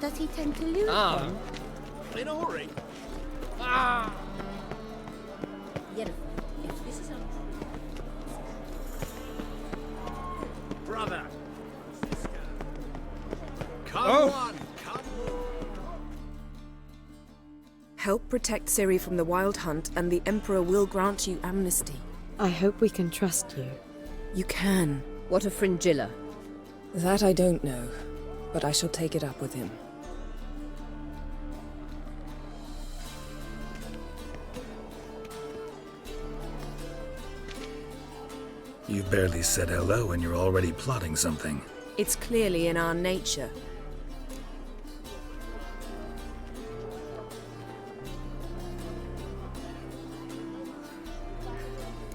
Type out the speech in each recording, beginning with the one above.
Does he tend to lose them? In a hurry. Yes. If this is Brother. Come on, come on. Help protect Ciri from the Wild Hunt, and the Emperor will grant you amnesty. I hope we can trust you. You can. What of Fringilla? That I don't know, but I shall take it up with him. You've barely said hello and you're already plotting something. It's clearly in our nature.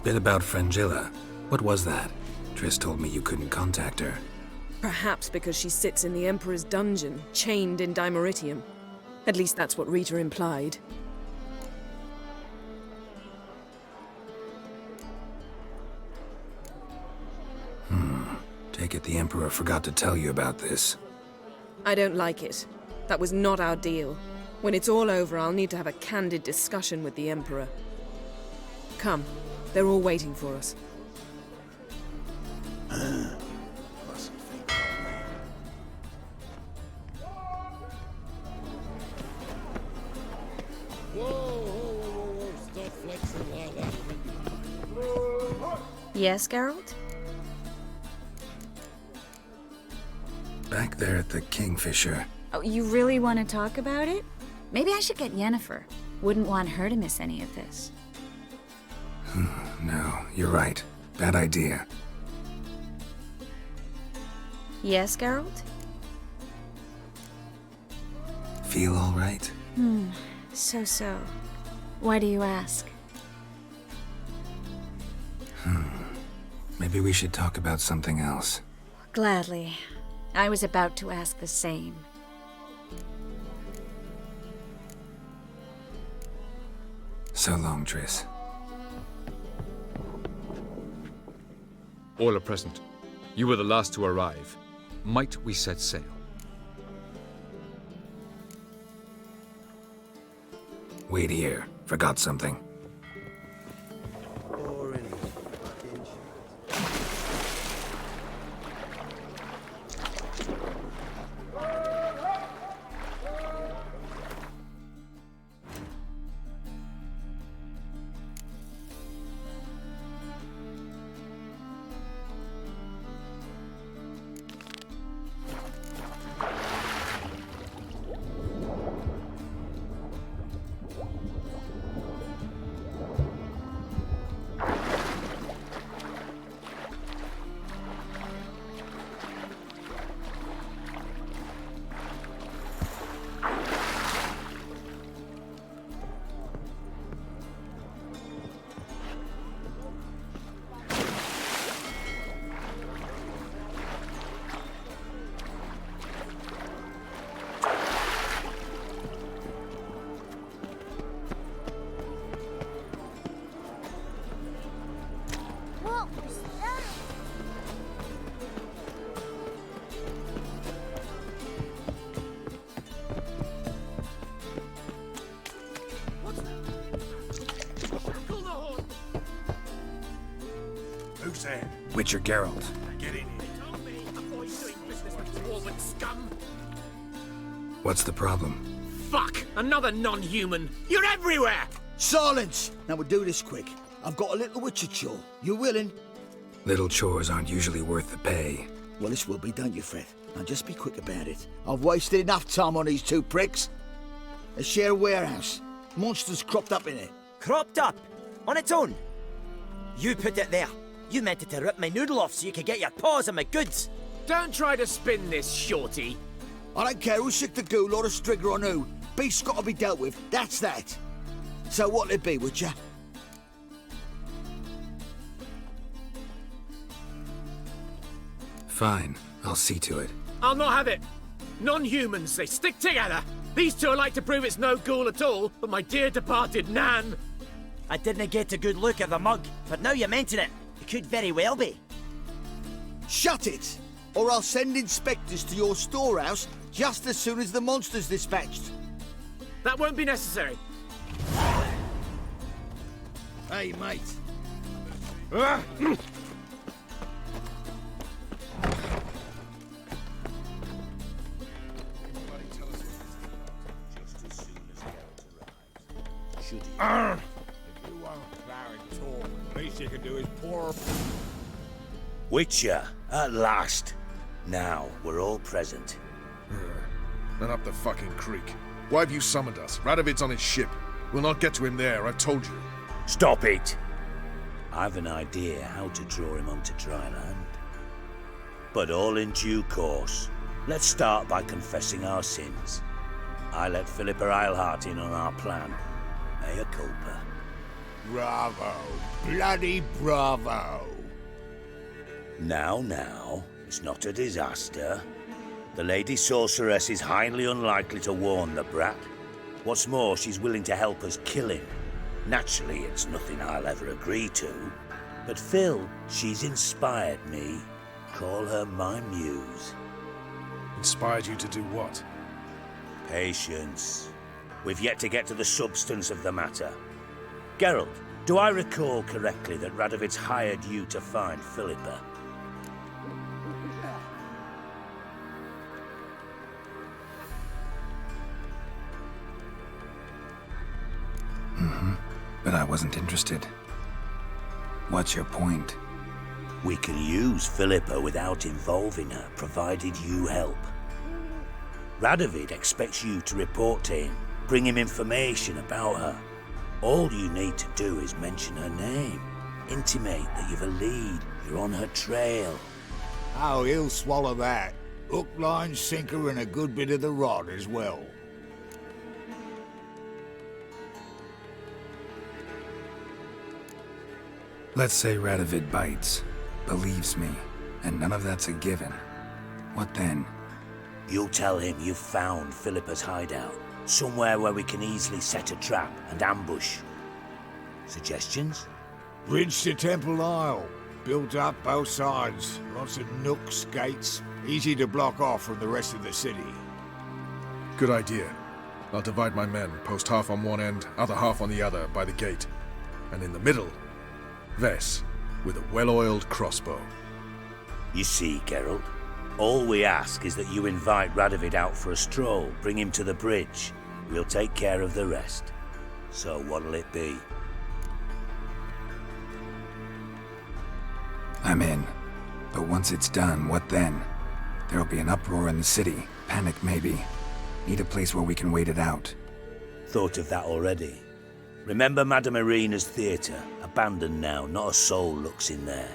Bit about Fringilla. What was that? Triss told me you couldn't contact her. Perhaps because she sits in the Emperor's dungeon, chained in Dimeritium. At least that's what Rita implied. Take it the Emperor forgot to tell you about this. I don't like it. That was not our deal. When it's all over, I'll need to have a candid discussion with the Emperor. Come, they're all waiting for us. Whoa, stop flexing like that. Yes, Geralt? Back there at the Kingfisher. Oh, you really want to talk about it? Maybe I should get Yennefer. Wouldn't want her to miss any of this. No, you're right. Bad idea. Yes, Geralt? Feel all right? So. Why do you ask? Maybe we should talk about something else. Gladly. I was about to ask the same. So long, Triss. All are present. You were the last to arrive. Might we set sail? Wait here. Forgot something. Who's there? Witcher Geralt. Get in here. Told me, avoid doing business with dwarven scum. What's the problem? Fuck! Another non-human! You're everywhere! Silence! Now we'll do this quick. I've got a little witcher chore. You willing? Little chores aren't usually worth the pay. Well, this will be, don't you, Fred? Now just be quick about it. I've wasted enough time on these two pricks. They share a warehouse. Monsters cropped up in it. Cropped up? On its own? You put it there. You meant it to rip my noodle off so you could get your paws on my goods. Don't try to spin this, shorty. I don't care who's sick the ghoul or the strigger on who. Beast's got to be dealt with. That's that. So what'll it be, Witcher? Fine. I'll see to it. I'll not have it. Non-humans, they stick together. These two are like to prove it's no ghoul at all, but my dear departed Nan. I didn't get a good look at the mug, but now you mention it, it could very well be. Shut it! or I'll send inspectors to your storehouse just as soon as the monster's dispatched. That won't be necessary. Hey, mate. Witcher, at last. Now, we're all present. Then up the fucking creek. Why have you summoned us? Radovid's on his ship. We'll not get to him there, I've told you. Stop it! I've an idea how to draw him onto dry land. But all in due course. Let's start by confessing our sins. I let Philippa Eilhart in on our plan. Mea culpa. Bravo. Bloody bravo. Now, it's not a disaster. The Lady Sorceress is highly unlikely to warn the brat. What's more, she's willing to help us kill him. Naturally, it's nothing I'll ever agree to. But Phil, she's inspired me. Call her my muse. Inspired you to do what? Patience. We've yet to get to the substance of the matter. Geralt, do I recall correctly that Radovid's hired you to find Philippa? But I wasn't interested. What's your point? We can use Philippa without involving her, provided you help. Radovid expects you to report to him, bring him information about her. All you need to do is mention her name, intimate that you've a lead, you're on her trail. Oh, he'll swallow that. Hook, line, sinker, and a good bit of the rod as well. Let's say Radovid bites, believes me, and none of that's a given. What then? You'll tell him you've found Philippa's hideout, somewhere where we can easily set a trap and ambush. Suggestions? Bridge to Temple Isle. Built up both sides. Lots of nooks, gates. Easy to block off from the rest of the city. Good idea. I'll divide my men, post half on one end, other half on the other, by the gate. And in the middle, Vess, with a well-oiled crossbow. You see, Geralt, all we ask is that you invite Radovid out for a stroll, bring him to the bridge. We'll take care of the rest. So what'll it be? I'm in. But once it's done, what then? There'll be an uproar in the city. Panic, maybe. Need a place where we can wait it out. Thought of that already. Remember Madame Irina's theatre? Abandoned now, not a soul looks in there.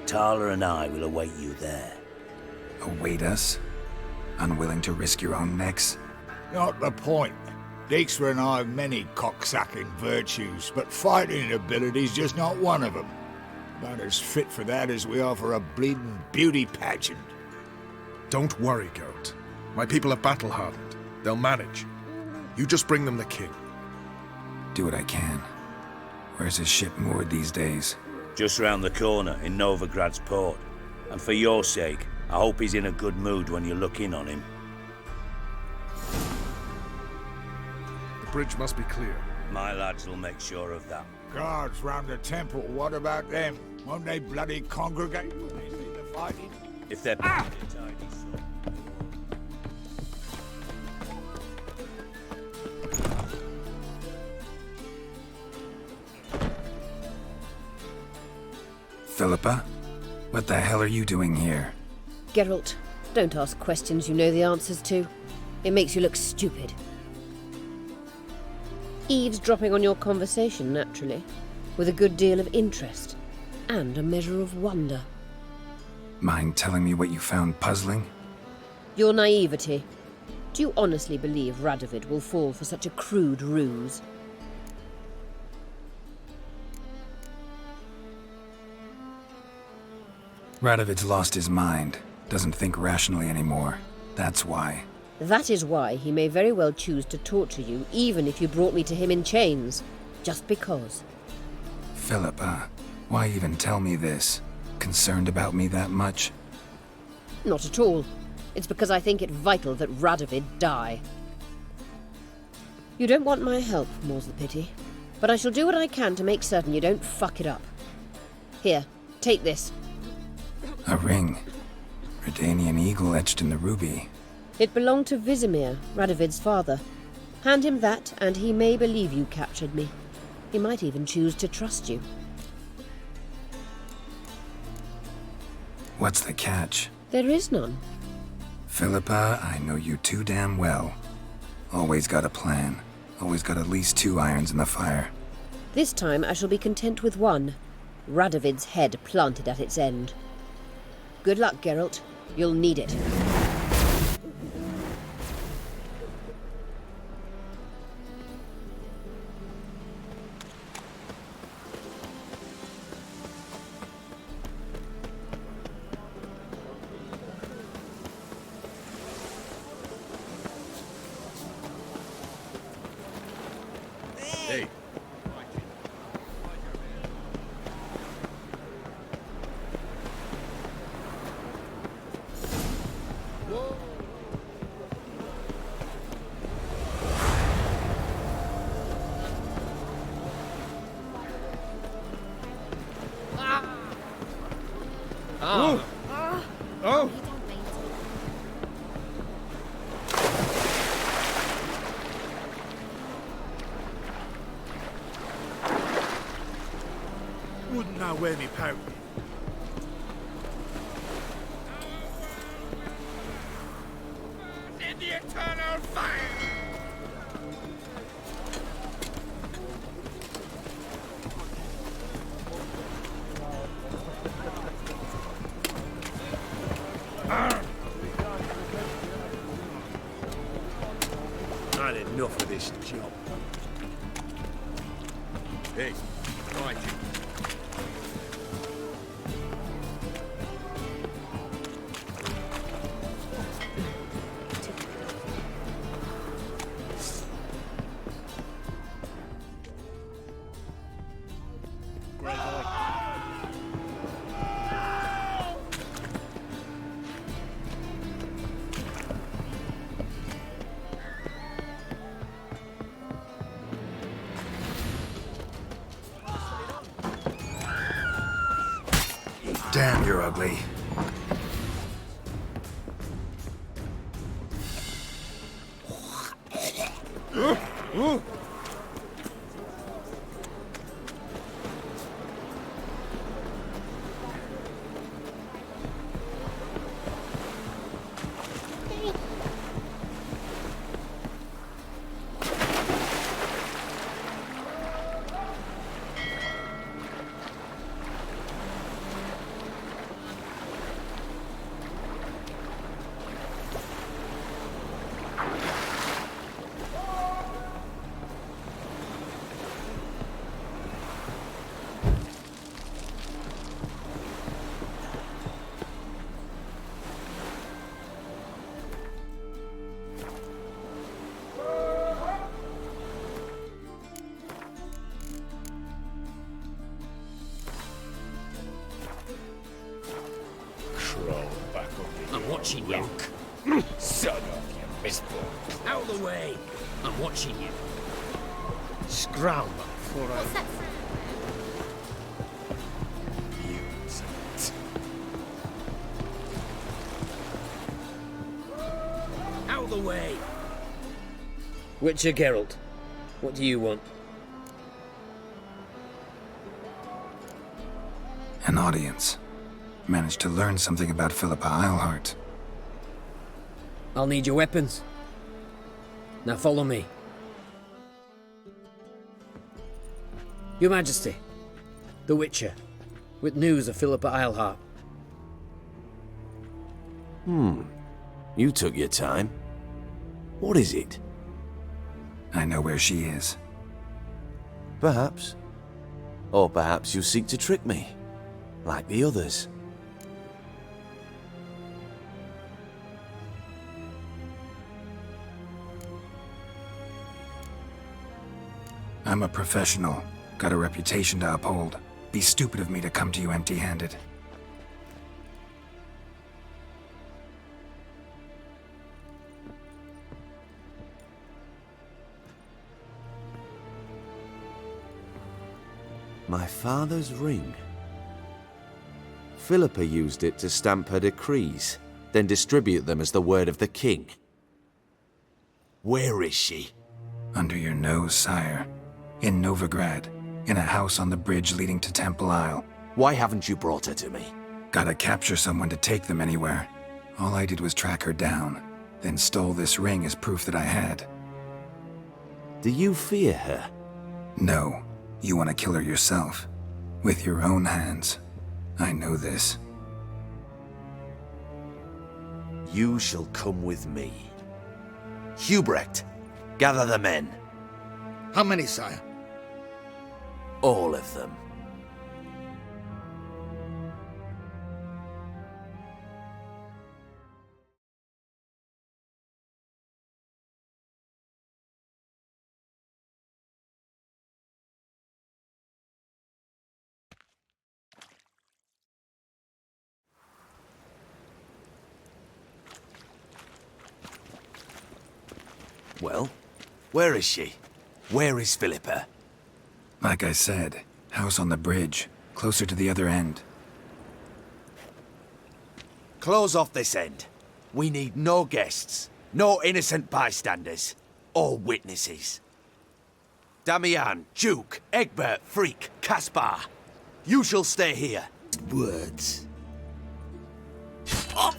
Tala and I will await you there. Await us? Unwilling to risk your own necks? Not the point. Dijkstra and I have many cocksucking virtues, but fighting ability's just not one of them. About as fit for that as we are for a bleeding beauty pageant. Don't worry, Geralt. My people are battle-hardened. They'll manage. You just bring them the king. Do what I can. Where's his ship moored these days? Just round the corner, in Novigrad's port. And for your sake, I hope he's in a good mood when you look in on him. The bridge must be clear. My lads will make sure of that. Guards round the temple, what about them? Won't they bloody congregate when they see the fighting? If they're tidy, so. Philippa? What the hell are you doing here? Geralt, don't ask questions you know the answers to. It makes you look stupid. Eavesdropping on your conversation, naturally, with a good deal of interest and a measure of wonder. Mind telling me what you found puzzling? Your naivety. Do you honestly believe Radovid will fall for such a crude ruse? Radovid's lost his mind. Doesn't think rationally anymore. That's why. That is why he may very well choose to torture you, even if you brought me to him in chains. Just because. Philippa, why even tell me this? Concerned about me that much? Not at all. It's because I think it vital that Radovid die. You don't want my help, more's the pity. But I shall do what I can to make certain you don't fuck it up. Here, take this. A ring. Redanian eagle etched in the ruby. It belonged to Vizimir, Radovid's father. Hand him that, and he may believe you captured me. He might even choose to trust you. What's the catch? There is none. Philippa, I know you too damn well. Always got a plan. Always got at least 2 irons in the fire. This time I shall be content with one. Radovid's head planted at its end. Good luck, Geralt. You'll need it. Hey. Oh. Oh! Wouldn't I wear me pouch? In the eternal fire! I'd enough of this job. Hey, right. Damn, you're ugly. I'm watching you. Son of you, misborn. Out of the way. I'm watching you. Scram before I... What's that? Out of the way. Witcher Geralt, what do you want? An audience. Managed to learn something about Philippa Eilhart. I'll need your weapons. Now follow me. Your Majesty, the Witcher, with news of Philippa Eilhart. You took your time. What is it? I know where she is. Perhaps. Or perhaps you seek to trick me, like the others. I'm a professional. Got a reputation to uphold. Be stupid of me to come to you empty-handed. My father's ring. Philippa used it to stamp her decrees, then distribute them as the word of the king. Where is she? Under your nose, sire. In Novigrad, in a house on the bridge leading to Temple Isle. Why haven't you brought her to me? Gotta capture someone to take them anywhere. All I did was track her down, then stole this ring as proof that I had. Do you fear her? No. You want to kill her yourself. With your own hands. I know this. You shall come with me. Hubrecht, gather the men. How many, sire? All of them. Well, where is she? Where is Philippa? Like I said, house on the bridge, closer to the other end. Close off this end. We need no guests, no innocent bystanders, or witnesses. Damian, Duke, Egbert, Freak, Caspar. You shall stay here. Words. Oh,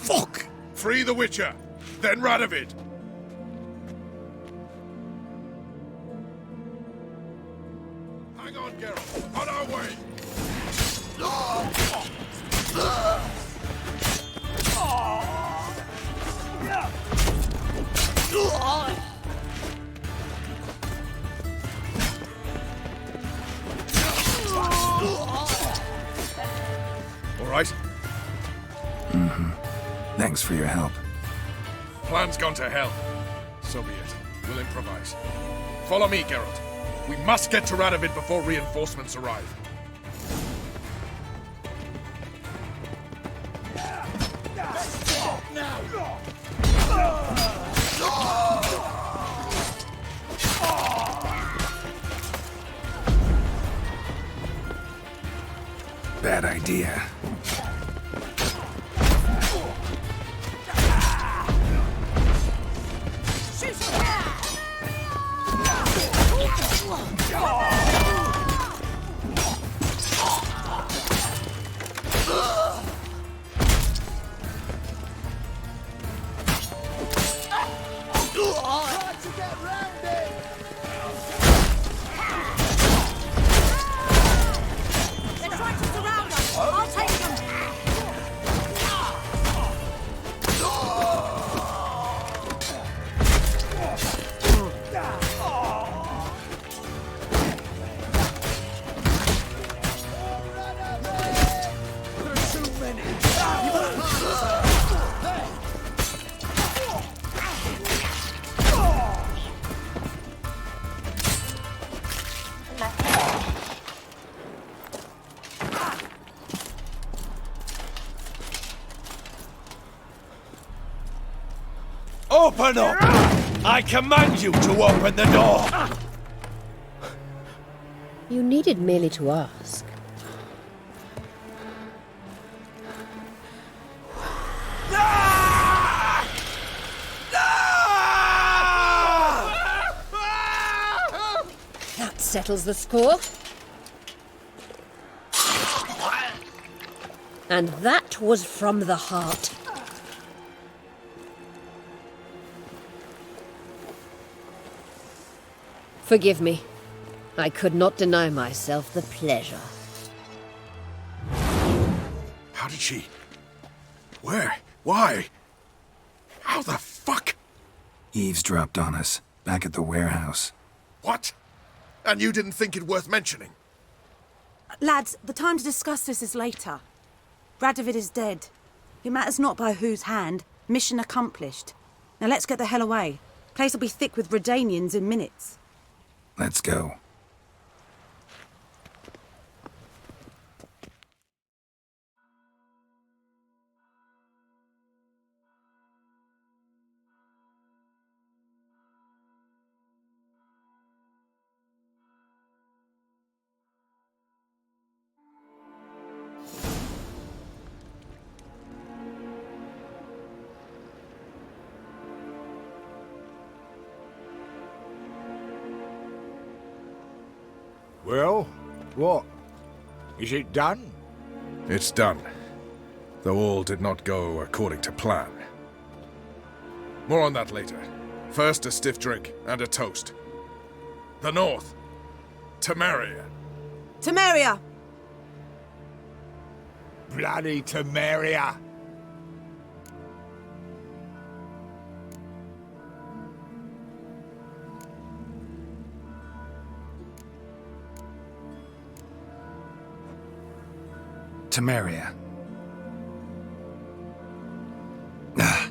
fuck! Free the Witcher, then Radovid. Hang on, Geralt. On our way. All right? Thanks for your help. Plan's gone to hell. So be it. We'll improvise. Follow me, Geralt. We must get to Radovid before reinforcements arrive. Bad idea. Open up! I command you to open the door! You needed merely to ask. That settles the score. And that was from the heart. Forgive me. I could not deny myself the pleasure. How did she... Where? Why? How the fuck? Eavesdropped on us, back at the warehouse. What? And you didn't think it worth mentioning? Lads, the time to discuss this is later. Radovid is dead. It matters not by whose hand. Mission accomplished. Now let's get the hell away. Place will be thick with Redanians in minutes. Let's go. Well, what? Is it done? It's done. Though all did not go according to plan. More on that later. First, a stiff drink and a toast. The North. Temeria. Temeria! Bloody Temeria! Temeria. Ah.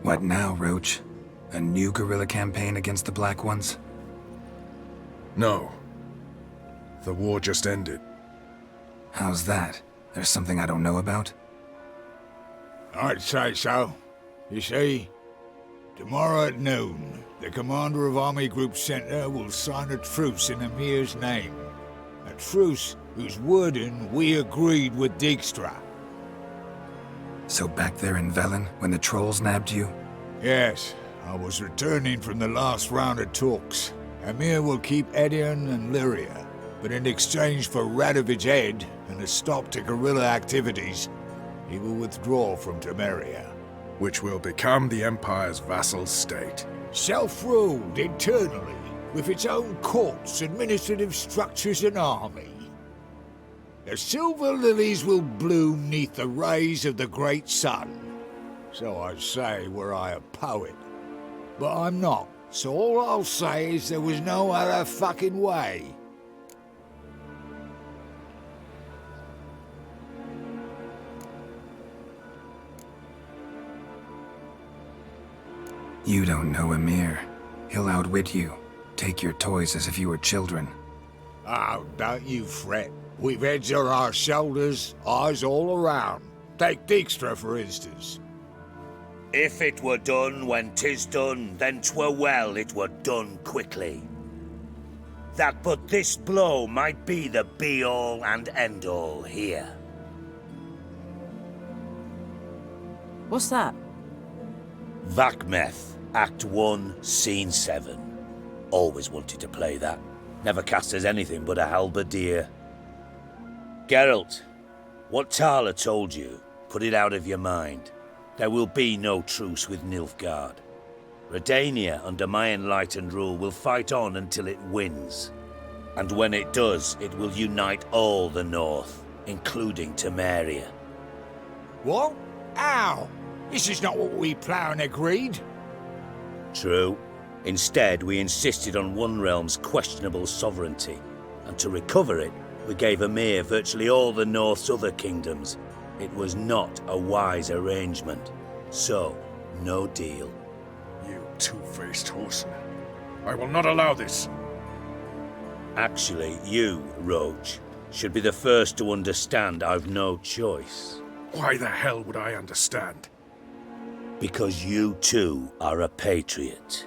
What now, Roach? A new guerrilla campaign against the Black Ones? No. The war just ended. How's that? There's something I don't know about? I'd say so. You see, tomorrow at noon, the commander of Army Group Center will sign a truce in Emir's name. A truce whose wording we agreed with Dijkstra. So back there in Velen, when the trolls nabbed you? Yes, I was returning from the last round of talks. Emir will keep Edion and Lyria, but in exchange for Radovid's head and a stop to guerrilla activities, he will withdraw from Temeria. Which will become the Empire's vassal state. Self-ruled internally, with its own courts, administrative structures and army. The silver lilies will bloom neath the rays of the great sun. So I say were I a poet. But I'm not, so all I'll say is there was no other fucking way. You don't know Emir. He'll outwit you. Take your toys as if you were children. Oh, don't you fret. We've heads on our shoulders, eyes all around. Take Dijkstra, for instance. If it were done when 'tis done, then 'twere well it were done quickly. That but this blow might be the be-all and end-all here. What's that? Vakmeth, Act 1, Scene 7. Always wanted to play that. Never cast as anything but a halberdier. Geralt, what Tala told you, put it out of your mind. There will be no truce with Nilfgaard. Redania, under my enlightened rule, will fight on until it wins. And when it does, it will unite all the North, including Temeria. What? How? This is not what we planned and agreed. True. Instead, we insisted on one realm's questionable sovereignty, and to recover it, we gave Emir virtually all the North's other kingdoms. It was not a wise arrangement. So, no deal. You two-faced horseman. I will not allow this. Actually, you, Roach, should be the first to understand I've no choice. Why the hell would I understand? Because you too are a patriot.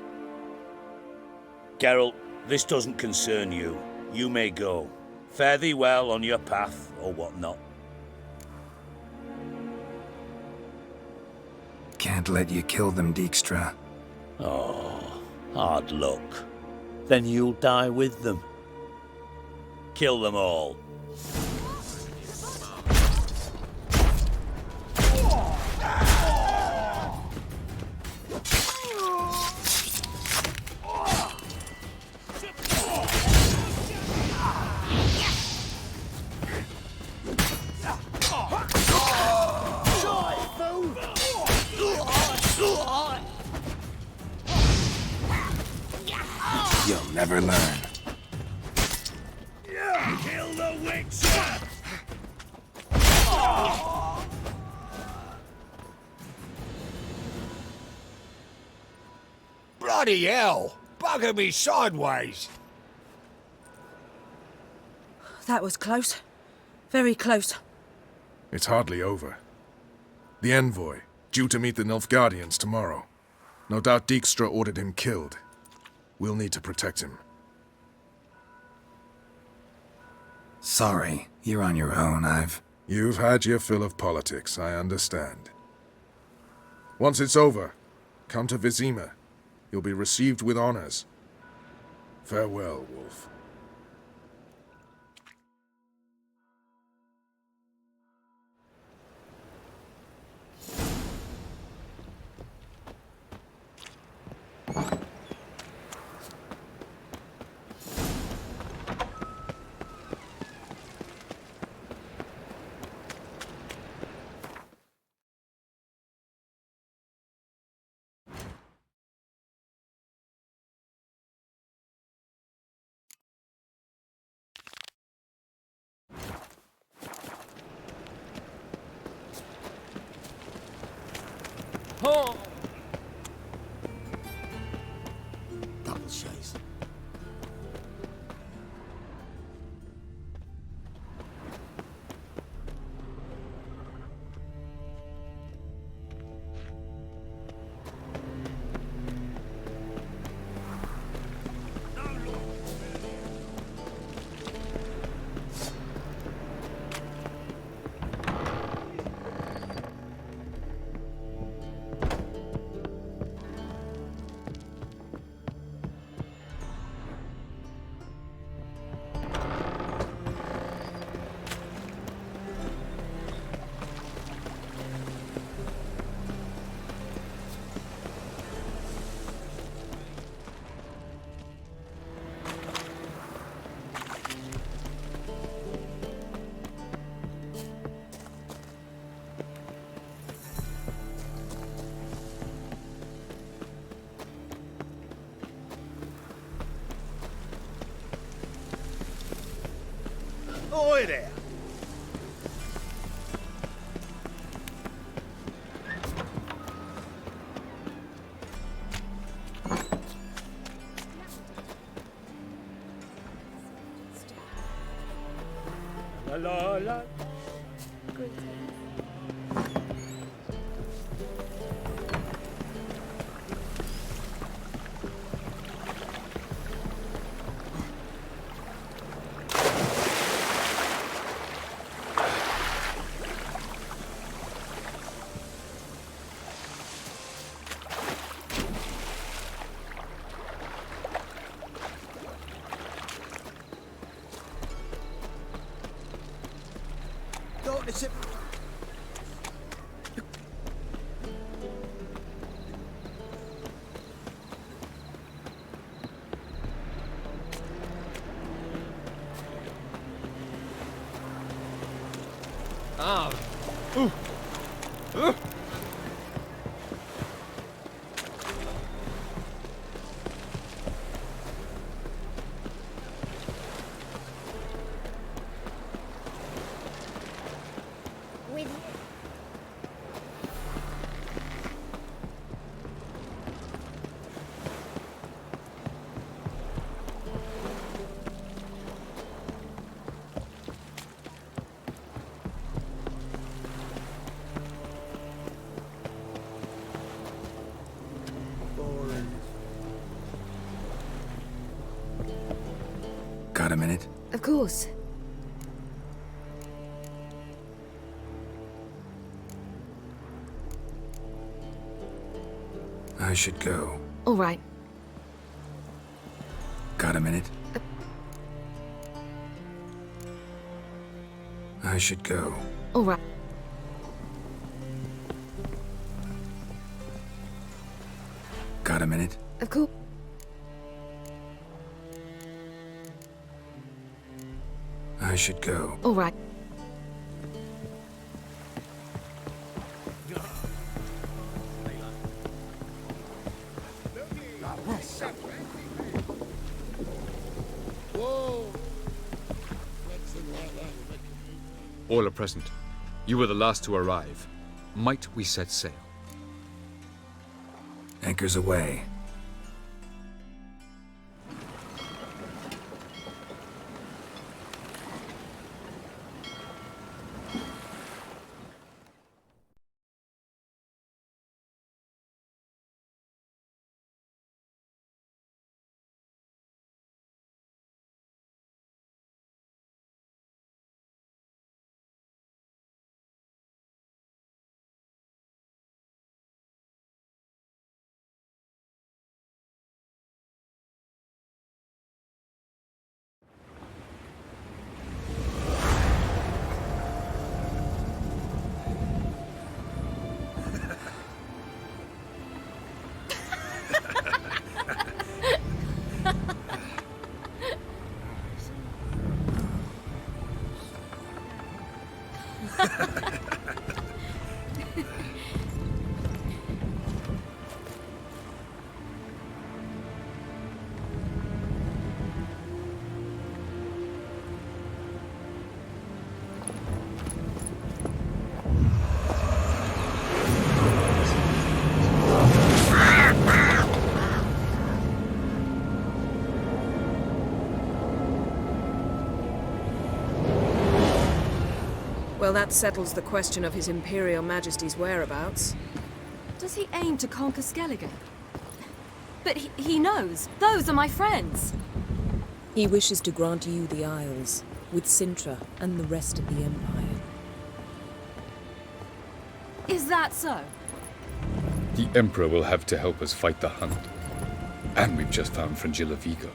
Geralt, this doesn't concern you. You may go. Fare thee well on your path, or whatnot. Can't let you kill them, Dijkstra. Oh, hard luck. Then you'll die with them. Kill them all. You'll never learn. Kill the Witcher! Bloody hell! Bugger me sideways! That was close. Very close. It's hardly over. The envoy, due to meet the Nilfgaardians tomorrow. No doubt Dijkstra ordered him killed. We'll need to protect him. Sorry, you're on your own. You've had your fill of politics, I understand. Once it's over, come to Vizima. You'll be received with honors. Farewell, Wolf. Oh. Double chase. Oi there! La la la. Don't listen. Ah. Ooh. Ugh. With you. Got a minute? Of course. I should go. All right. Got a minute? I should go. All right. Got a minute? Of course. I should go. All right. All are present. You were the last to arrive. Might we set sail? Anchors away. Well, that settles the question of His Imperial Majesty's whereabouts. Does he aim to conquer Skellige? But he knows. Those are my friends. He wishes to grant you the Isles, with Sintra and the rest of the Empire. Is that so? The Emperor will have to help us fight the Hunt. And we've just found Fringilla Vigo.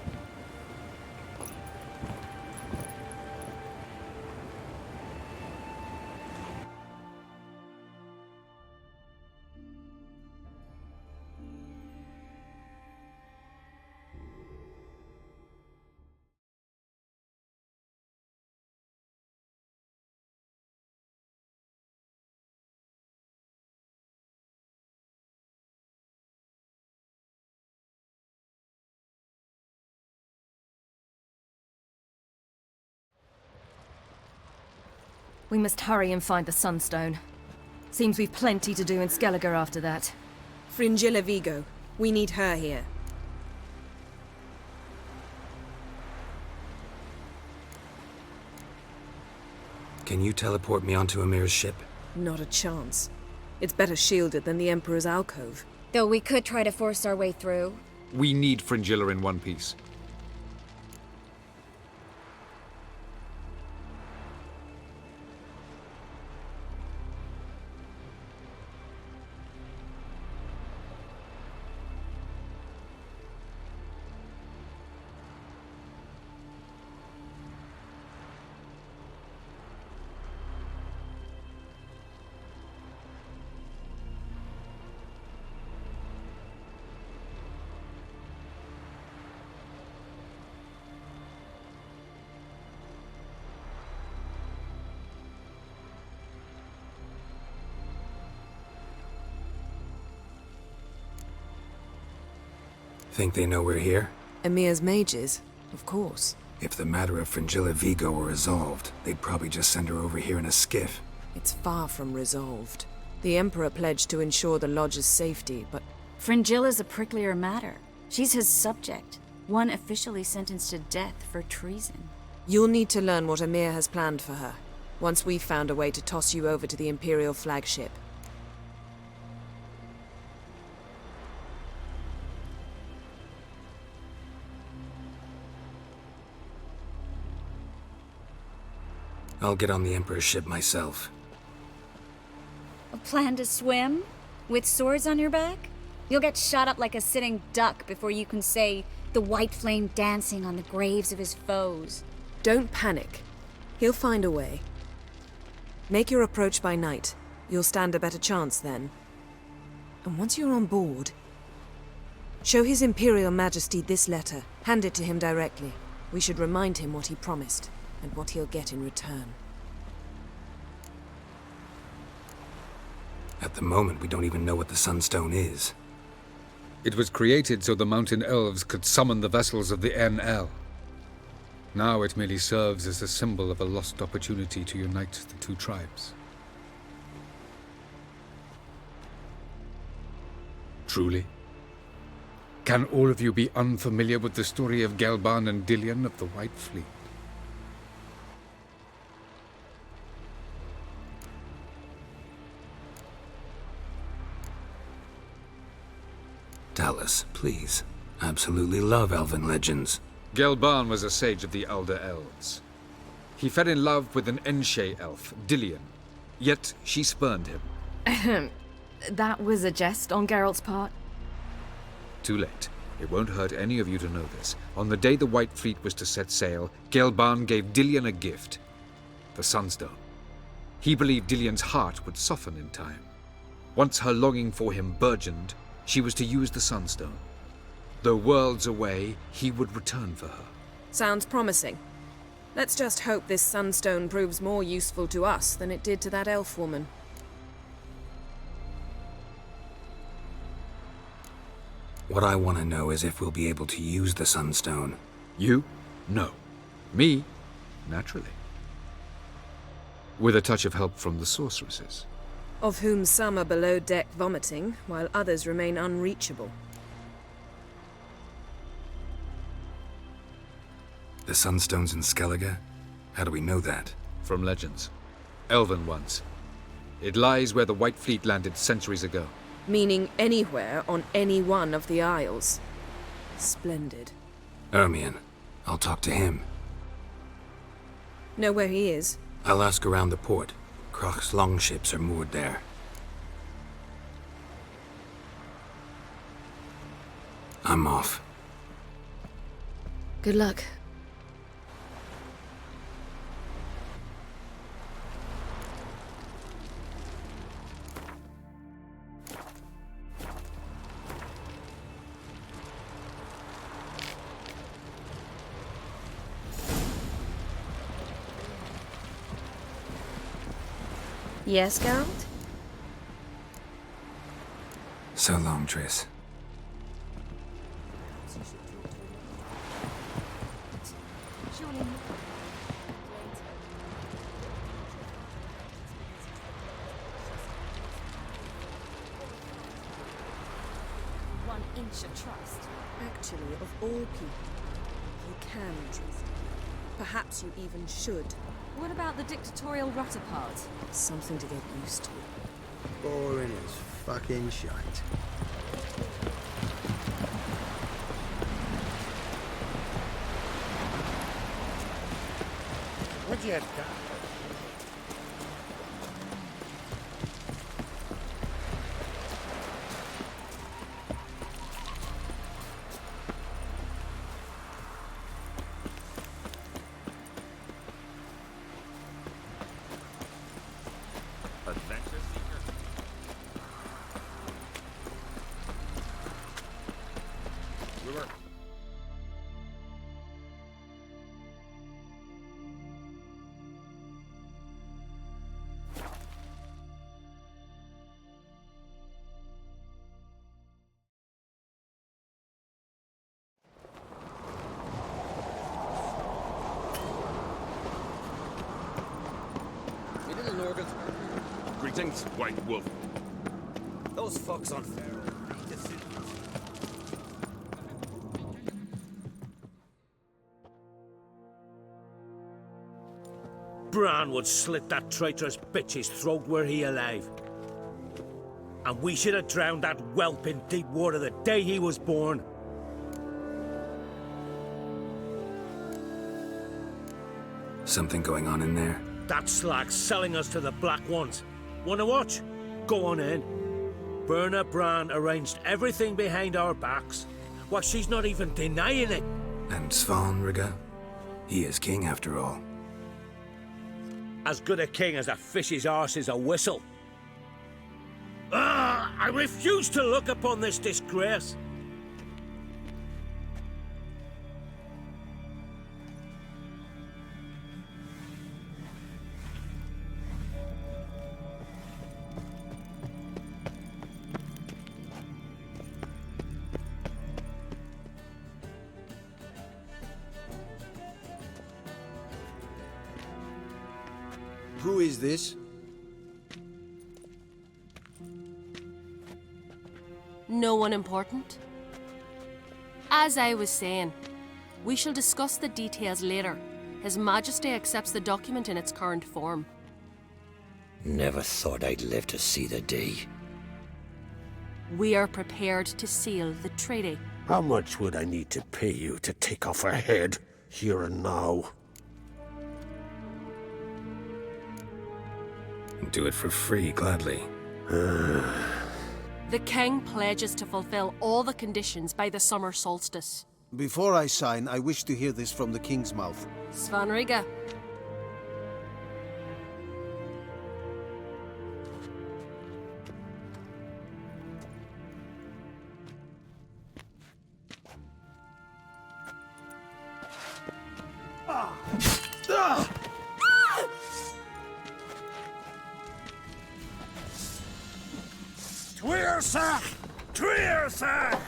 We must hurry and find the Sunstone. Seems we've plenty to do in Skellige after that. Fringilla Vigo. We need her here. Can you teleport me onto Amir's ship? Not a chance. It's better shielded than the Emperor's alcove. Though we could try to force our way through. We need Fringilla in one piece. Think they know we're here? Emir's mages, of course. If the matter of Fringilla Vigo were resolved, they'd probably just send her over here in a skiff. It's far from resolved. The Emperor pledged to ensure the Lodge's safety, but... Fringilla's a pricklier matter. She's his subject, one officially sentenced to death for treason. You'll need to learn what Emir has planned for her, once we've found a way to toss you over to the Imperial flagship. I'll get on the Emperor's ship myself. A plan to swim? With swords on your back? You'll get shot up like a sitting duck before you can say the white flame dancing on the graves of his foes. Don't panic. He'll find a way. Make your approach by night. You'll stand a better chance then. And once you're on board, show His Imperial Majesty this letter. Hand it to him directly. We should remind him what he promised, and what he'll get in return. At the moment, we don't even know what the Sunstone is. It was created so the Mountain Elves could summon the vessels of the NL. Now it merely serves as a symbol of a lost opportunity to unite the two tribes. Truly? Can all of you be unfamiliar with the story of Gelban and Dillion of the White Fleet? Tell us, please. Absolutely love elven legends. Gelban was a sage of the Elder Elves. He fell in love with an Enshe elf, Dillion, yet she spurned him. That was a jest on Geralt's part. Too late. It won't hurt any of you to know this. On the day the White Fleet was to set sail, Gelban gave Dillion a gift. The Sunstone. He believed Dillion's heart would soften in time. Once her longing for him burgeoned, she was to use the Sunstone. Though worlds away, he would return for her. Sounds promising. Let's just hope this Sunstone proves more useful to us than it did to that elf woman. What I want to know is if we'll be able to use the Sunstone. You? No. Me? Naturally. With a touch of help from the sorceresses. Of whom some are below deck vomiting, while others remain unreachable. The Sunstone's in Skellige? How do we know that? From legends. Elven ones. It lies where the White Fleet landed centuries ago. Meaning anywhere on any one of the Isles. Splendid. Ermion. I'll talk to him. Know where he is? I'll ask around the port. Croc's longships are moored there. I'm off. Good luck. Yes, Geralt? So long, Triss. One inch of trust. Actually, of all people, you can trust me. Perhaps you even should. What about the dictatorial rutter part? Something to get used to. Boring as fucking shite. What'd you have done? Adventure seeker. Ruler. You little Norgans. Greetings, White Wolf. Those fucks on Pharaoh. Bran would slit that traitorous bitch's throat were he alive. And we should have drowned that whelp in deep water the day he was born. Something going on in there? That slag's selling us to the Black Ones. Wanna watch? Go on in. Berna Bran arranged everything behind our backs. Well, she's not even denying it. And Svanrige? He is king after all. As good a king as a fish's arse is a whistle. I refuse to look upon this disgrace. Who is this? No one important. As I was saying, we shall discuss the details later. His Majesty accepts the document in its current form. Never thought I'd live to see the day. We are prepared to seal the treaty. How much would I need to pay you to take off her head, here and now? Do it for free, gladly. The King pledges to fulfill all the conditions by the summer solstice. Before I sign, I wish to hear this from the king's mouth. Svanrige. Tweersach! Tweersach!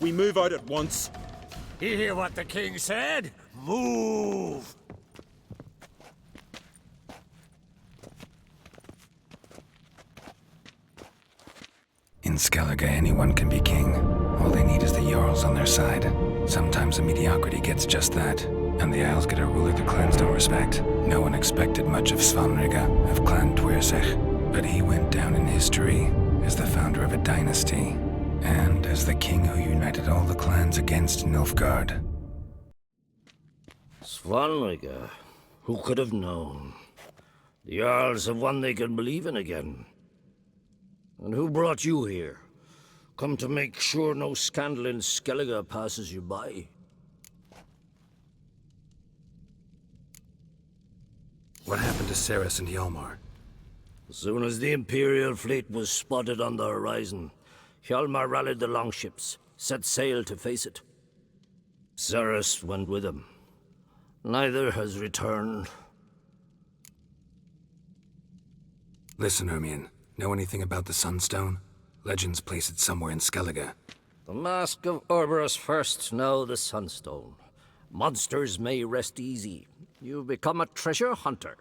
We move out at once. You hear what the king said? Move! In Skellige, anyone can be king. All they need is the Jarls on their side. Sometimes the mediocrity gets just that, and the Isles get a ruler the clans don't respect. No one expected much of Svanrige, of Clan Twirsich, but he went down in history as the founder of a dynasty, and as the king who united all the clans against Nilfgaard. Svanrige, who could have known? The Jarls have one they can believe in again. And who brought you here? Come to make sure no scandal in Skellige passes you by. What happened to Ceres and Hjalmar? As soon as the Imperial fleet was spotted on the horizon, Hjalmar rallied the longships, set sail to face it. Ceres went with him. Neither has returned. Listen, Hermione. Know anything about the Sunstone? Legends place it somewhere in Skellige. The Mask of Orberus first, now the Sunstone. Monsters may rest easy. You've become a treasure hunter.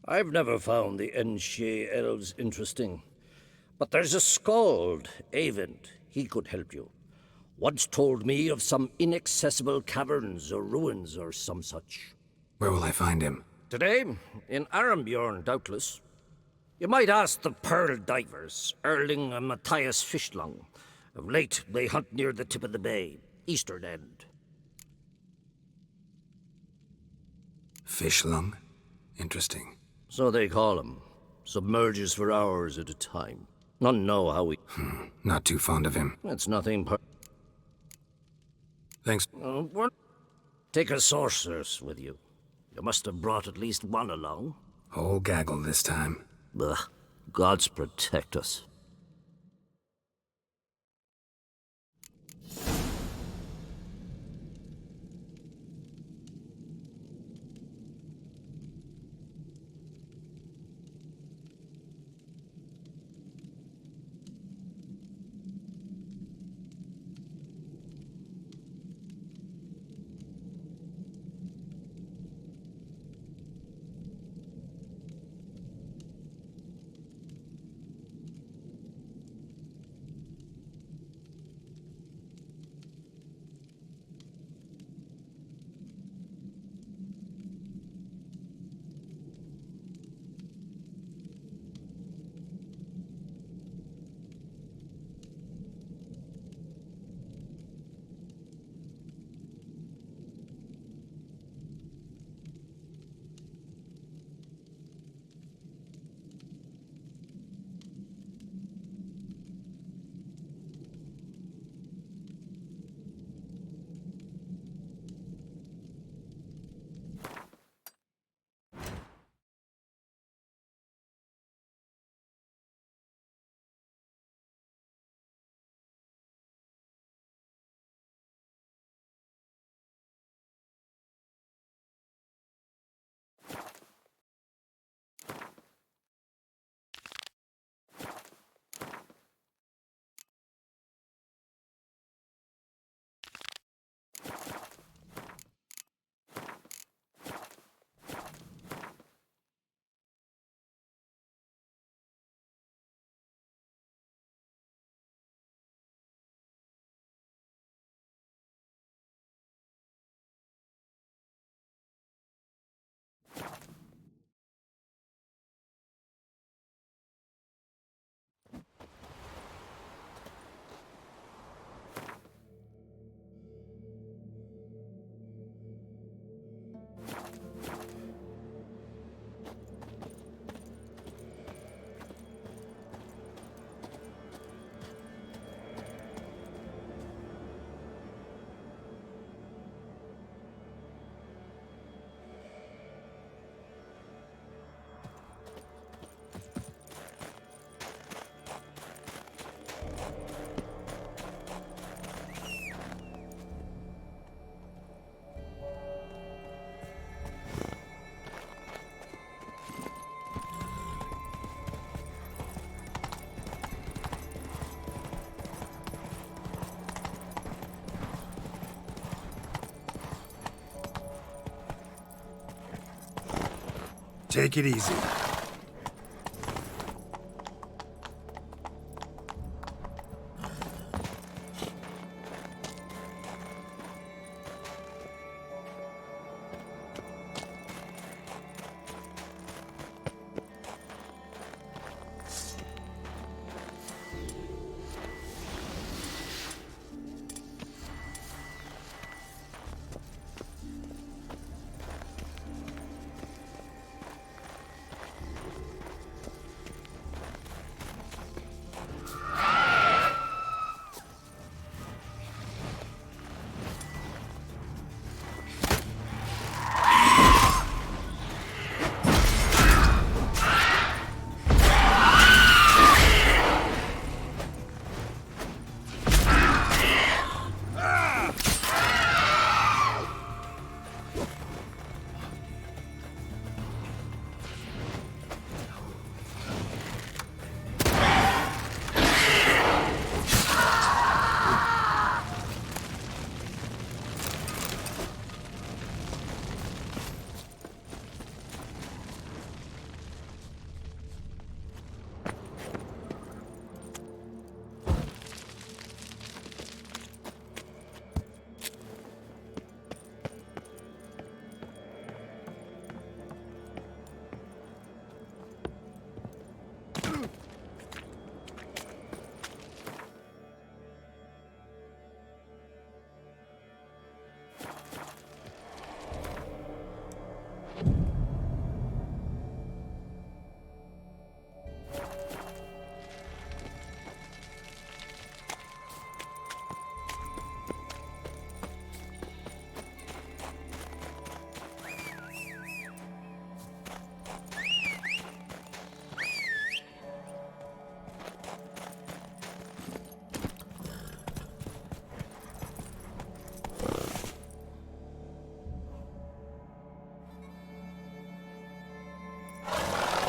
I've never found the Enshe elves interesting. But there's a skald, Eyvind. He could help you. Once told me of some inaccessible caverns or ruins or some such. Where will I find him? Today, in Arambjorn, doubtless. You might ask the Pearl Divers, Erling and Matthias Fishlung. Of late, they hunt near the tip of the bay, eastern end. Fishlung? Interesting. So they call him. Submerges for hours at a time. None know how he... Not too fond of him. It's nothing Thanks. Take a sorceress with you. You must have brought at least one along. Whole gaggle this time. Ugh. Gods protect us. Take it easy.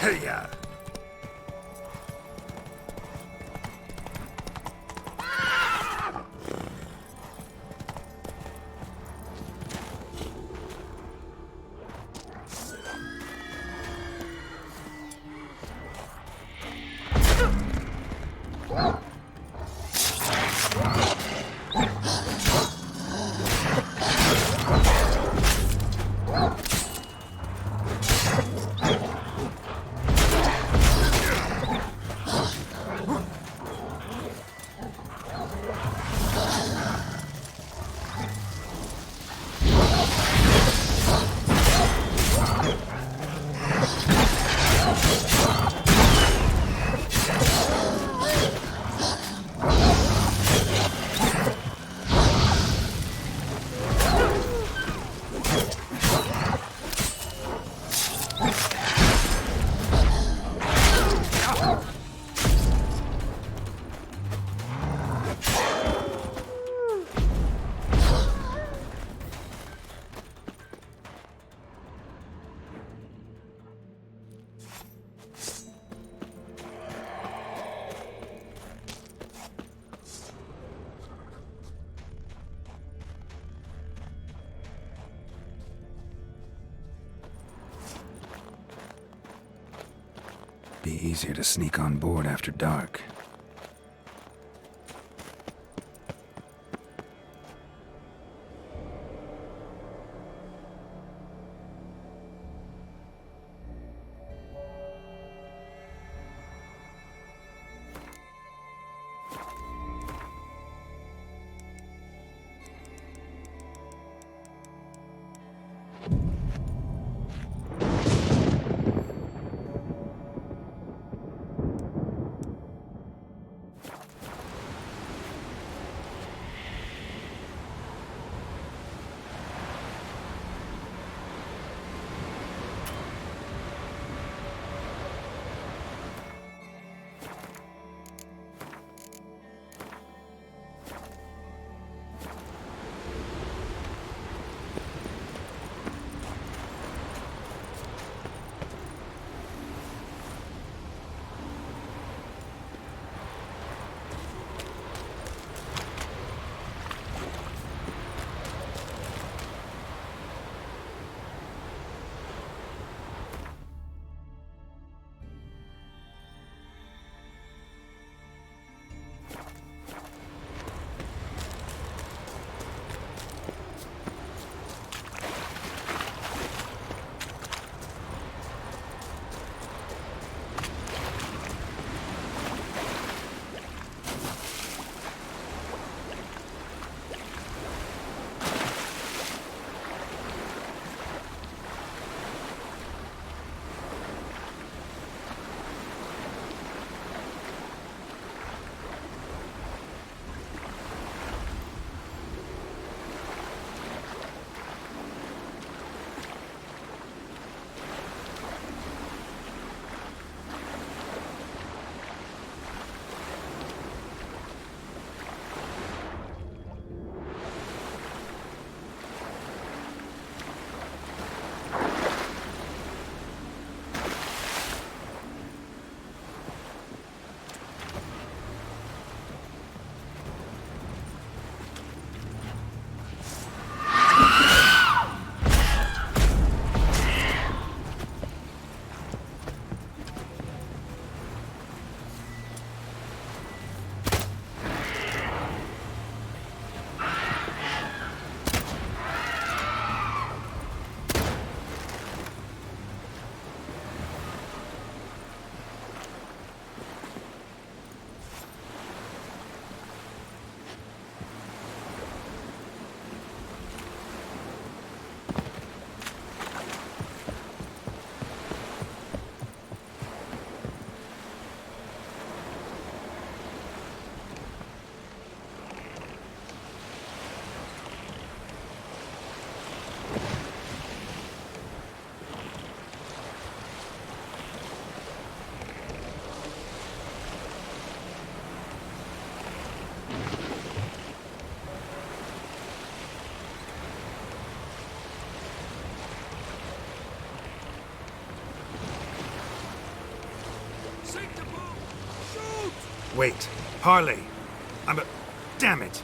Hey-ya! Be easier to sneak on board after dark. Wait. Harley. Damn it.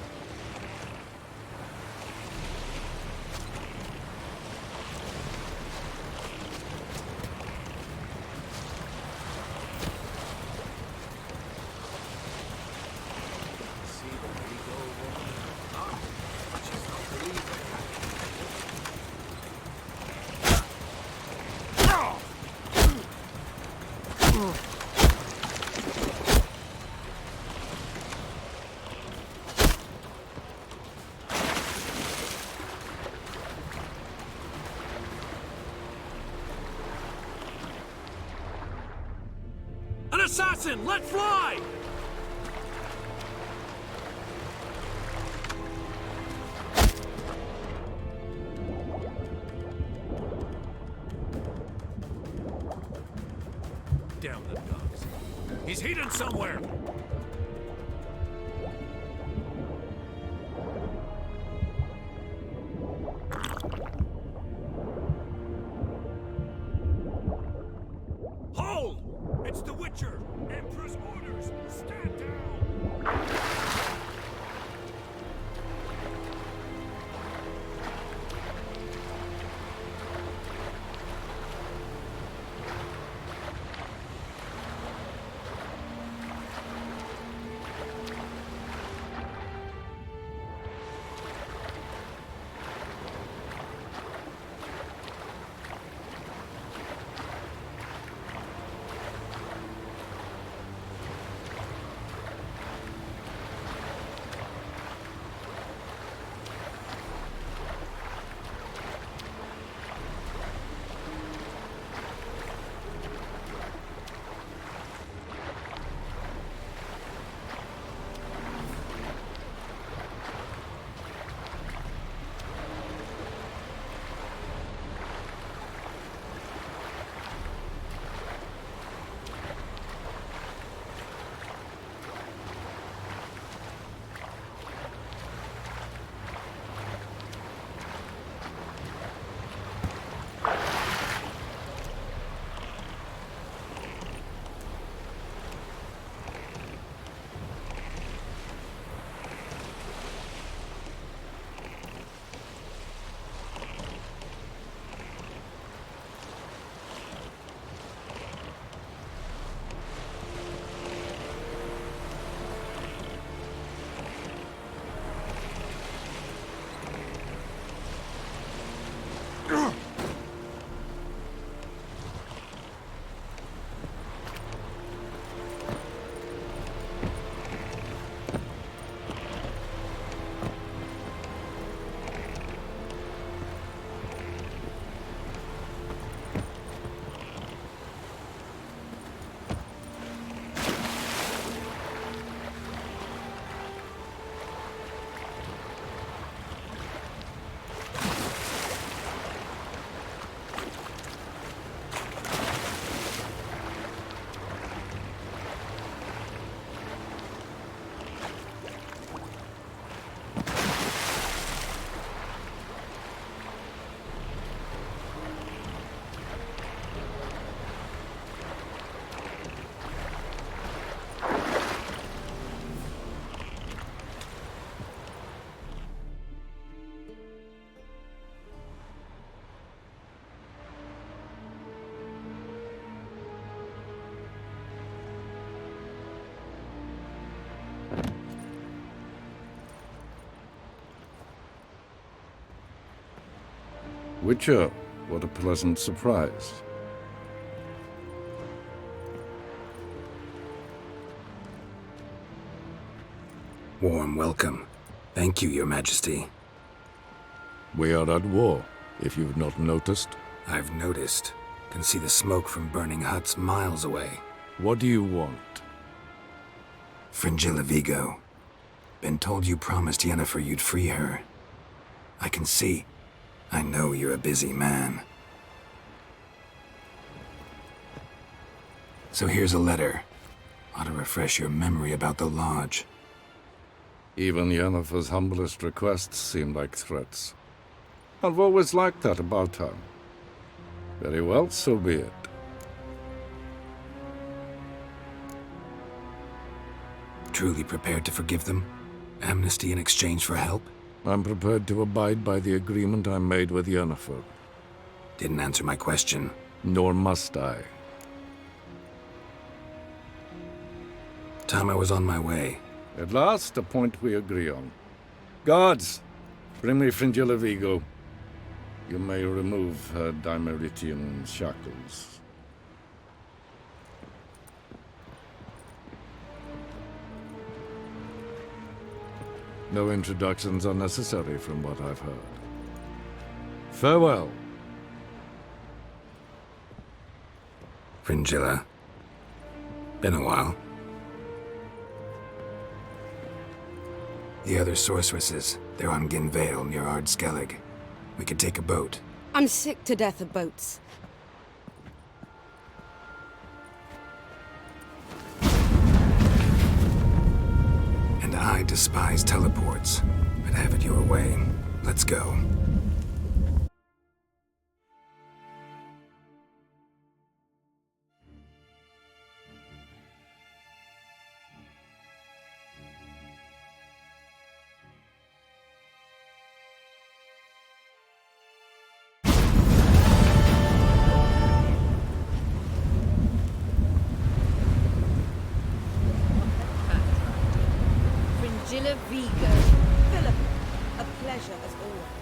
An assassin! Let fly! Damn the dogs. He's hidden somewhere! Hold! It's the Witcher! Emperor's orders! Stand down! Witcher, what a pleasant surprise. Warm welcome. Thank you, Your Majesty. We are at war, if you've not noticed. I've noticed. Can see the smoke from burning huts miles away. What do you want? Fringilla Vigo. Been told you promised Yennefer you'd free her. I can see. I know you're a busy man. So here's a letter. Ought to refresh your memory about the Lodge. Even Yennefer's humblest requests seem like threats. I've always liked that about her. Very well, so be it. truly prepared to forgive them? Amnesty in exchange for help? I'm prepared to abide by the agreement I made with Yennefer. Didn't answer my question. Nor must I. Time I was on my way. At last, a point we agree on. Guards, bring me Fringilla Vigo. You may remove her Dimeritian shackles. No introductions are necessary from what I've heard. Farewell. Fringilla. Been a while. The other sorceresses, they're on Ginvale near Ardskellig. We could take a boat. I'm sick to death of boats. And I despise teleports. But have it your way. Let's go. Fringilla Vigo. Philip, a pleasure as always.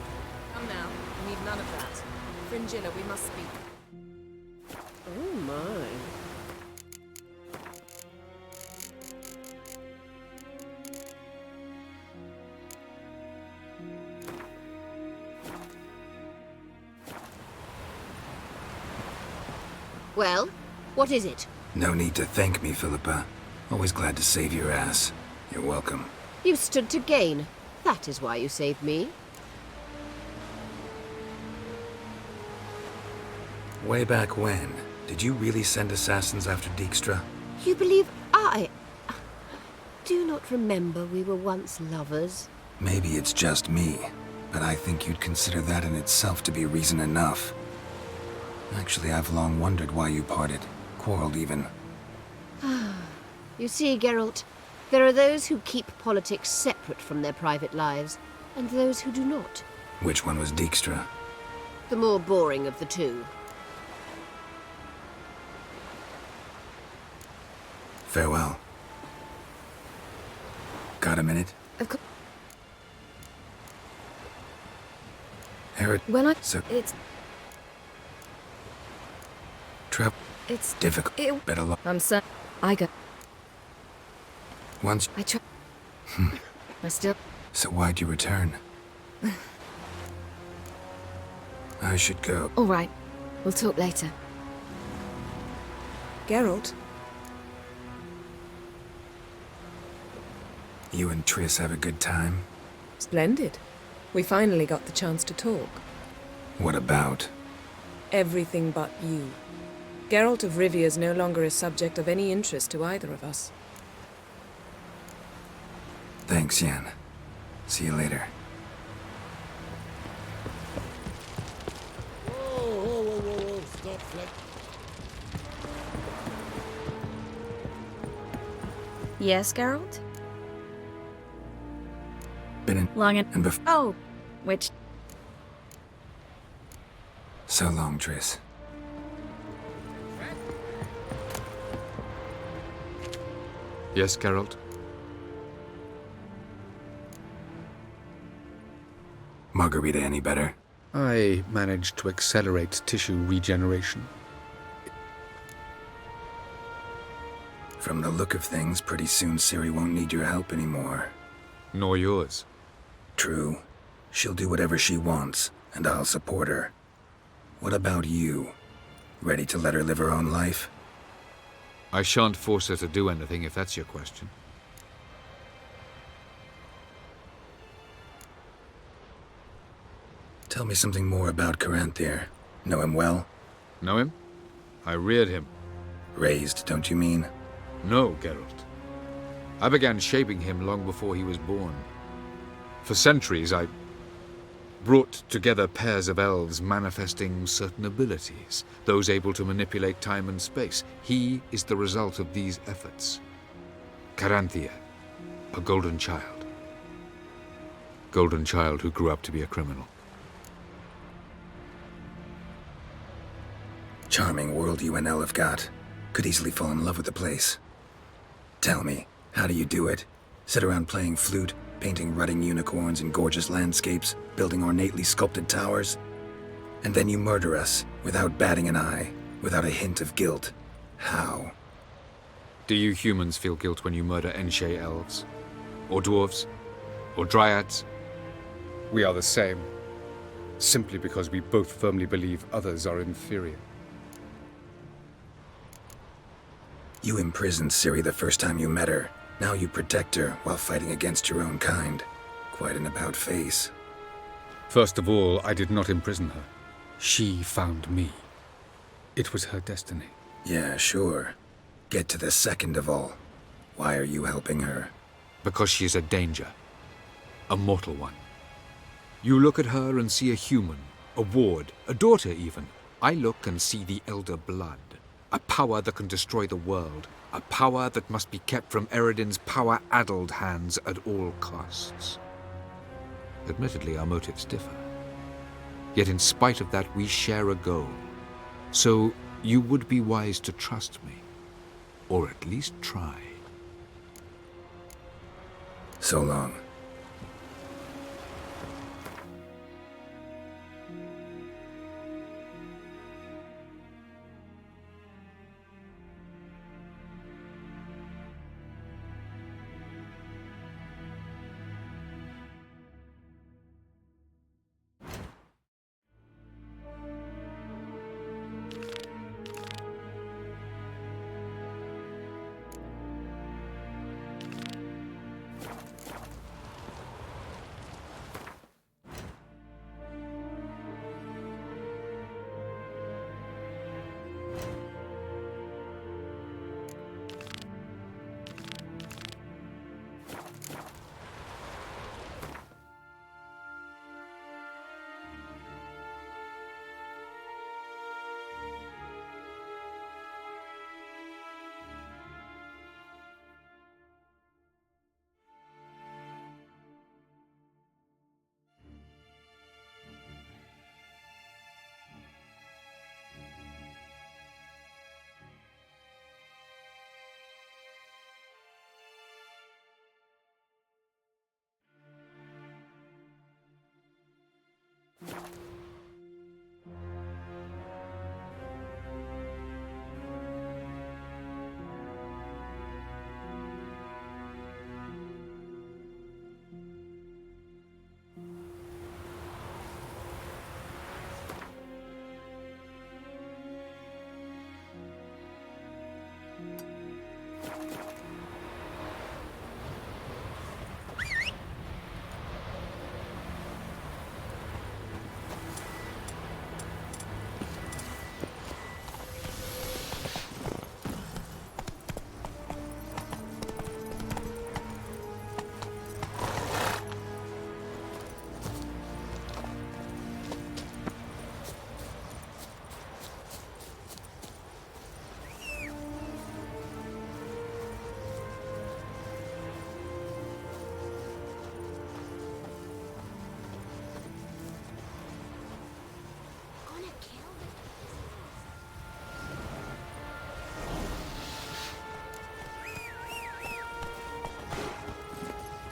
Come now. We need none of that. Fringilla, we must speak. Oh my. Well, what is it? No need to thank me, Philippa. Always glad to save your ass. You're welcome. You stood to gain. That is why you saved me. Way back when, did you really send assassins after Dijkstra? You believe I do not remember we were once lovers? Maybe it's just me, but I think you'd consider that in itself to be reason enough. Actually, I've long wondered why you parted. Quarreled even. You see, Geralt, there are those who keep politics separate from their private lives, and those who do not. Which one was Dijkstra? The more boring of the two. Farewell. Got a minute? Of course. Herod. When I... So... It's... It's... difficult. Better luck. I'm sorry. I got... Once... I try... I still... So why'd you return? I should go. All right. We'll talk later. Geralt? You and Triss have a good time? Splendid. We finally got the chance to talk. What about? Everything but you. Geralt of Rivia is no longer a subject of any interest to either of us. Thanks, Yen. See you later. Whoa, stop, Fleck. Yes, Geralt? Been in... Long and before... Oh, which... So long, Triss. Yes, Geralt? Margarita any better? I managed to accelerate tissue regeneration. From the look of things, pretty soon Ciri won't need your help anymore. Nor yours. True. She'll do whatever she wants, and I'll support her. What about you? Ready to let her live her own life? I shan't force her to do anything, if that's your question. Tell me something more about Caranthir. Know him well? Know him? I reared him. Raised, don't you mean? No, Geralt. I began shaping him long before he was born. For centuries, I brought together pairs of elves manifesting certain abilities, those able to manipulate time and space. He is the result of these efforts. Caranthir A golden child. Golden child who grew up to be a criminal. Charming world you and Elle have got. Could easily fall in love with the place. Tell me, how do you do it? Sit around playing flute, painting rutting unicorns in gorgeous landscapes, building ornately sculpted towers? And then you murder us, without batting an eye, without a hint of guilt. How? Do you humans feel guilt when you murder Enshe elves? Or dwarves? Or dryads? We are the same, simply because we both firmly believe others are inferior. You imprisoned Ciri the first time you met her. Now you protect her while fighting against your own kind. Quite an about-face. First of all, I did not imprison her. She found me. It was her destiny. Yeah, sure. Get to the second of all. Why are you helping her? Because she is a danger. A mortal one. You look at her and see a human, a ward, a daughter even. I look and see the Elder Blood. A power that can destroy the world. A power that must be kept from Eredin's power-addled hands at all costs. Admittedly, our motives differ. Yet in spite of that, we share a goal. So you would be wise to trust me. Or at least try. So long.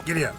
Giddy up.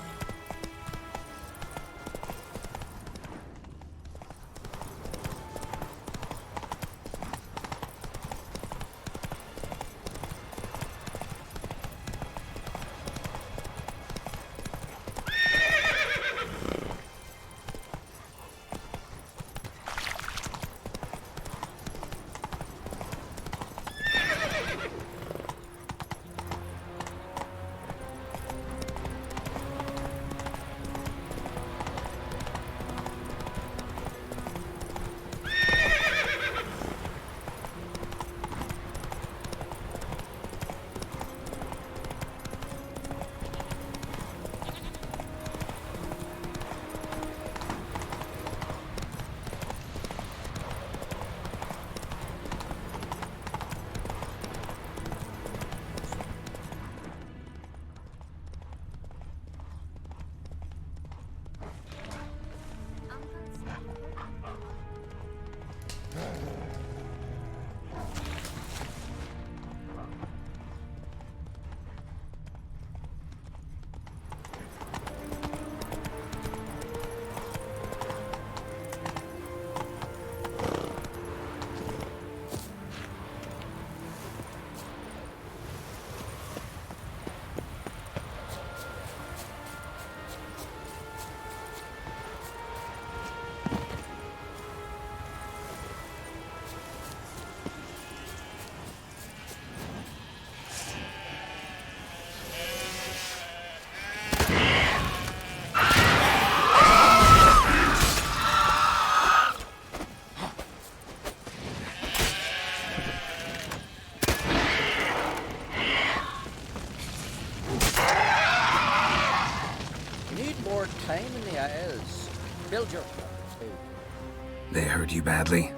They hurt you badly?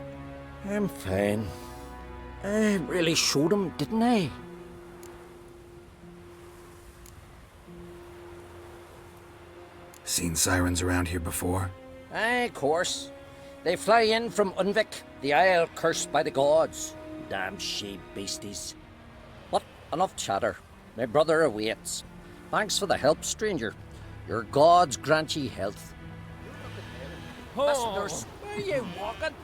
I'm fine. I really showed him, didn't I? Seen sirens around here before? Aye, of course. They fly in from Unvik, the isle cursed by the gods. Damn sheep beasties. But enough chatter. My brother awaits. Thanks for the help, stranger. Your gods grant ye health. Messengers, where are you walking?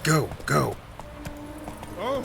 Go, go. Oh.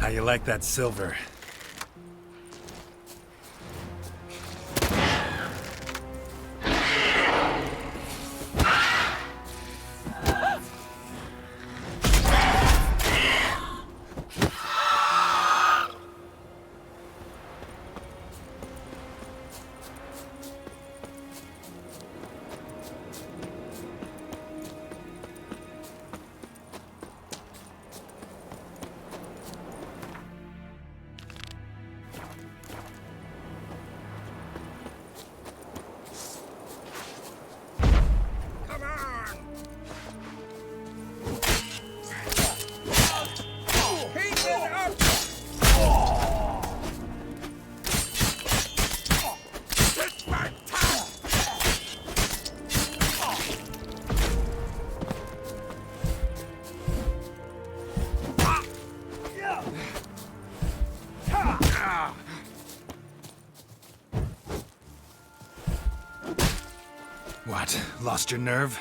How you like that silver? What? Lost your nerve?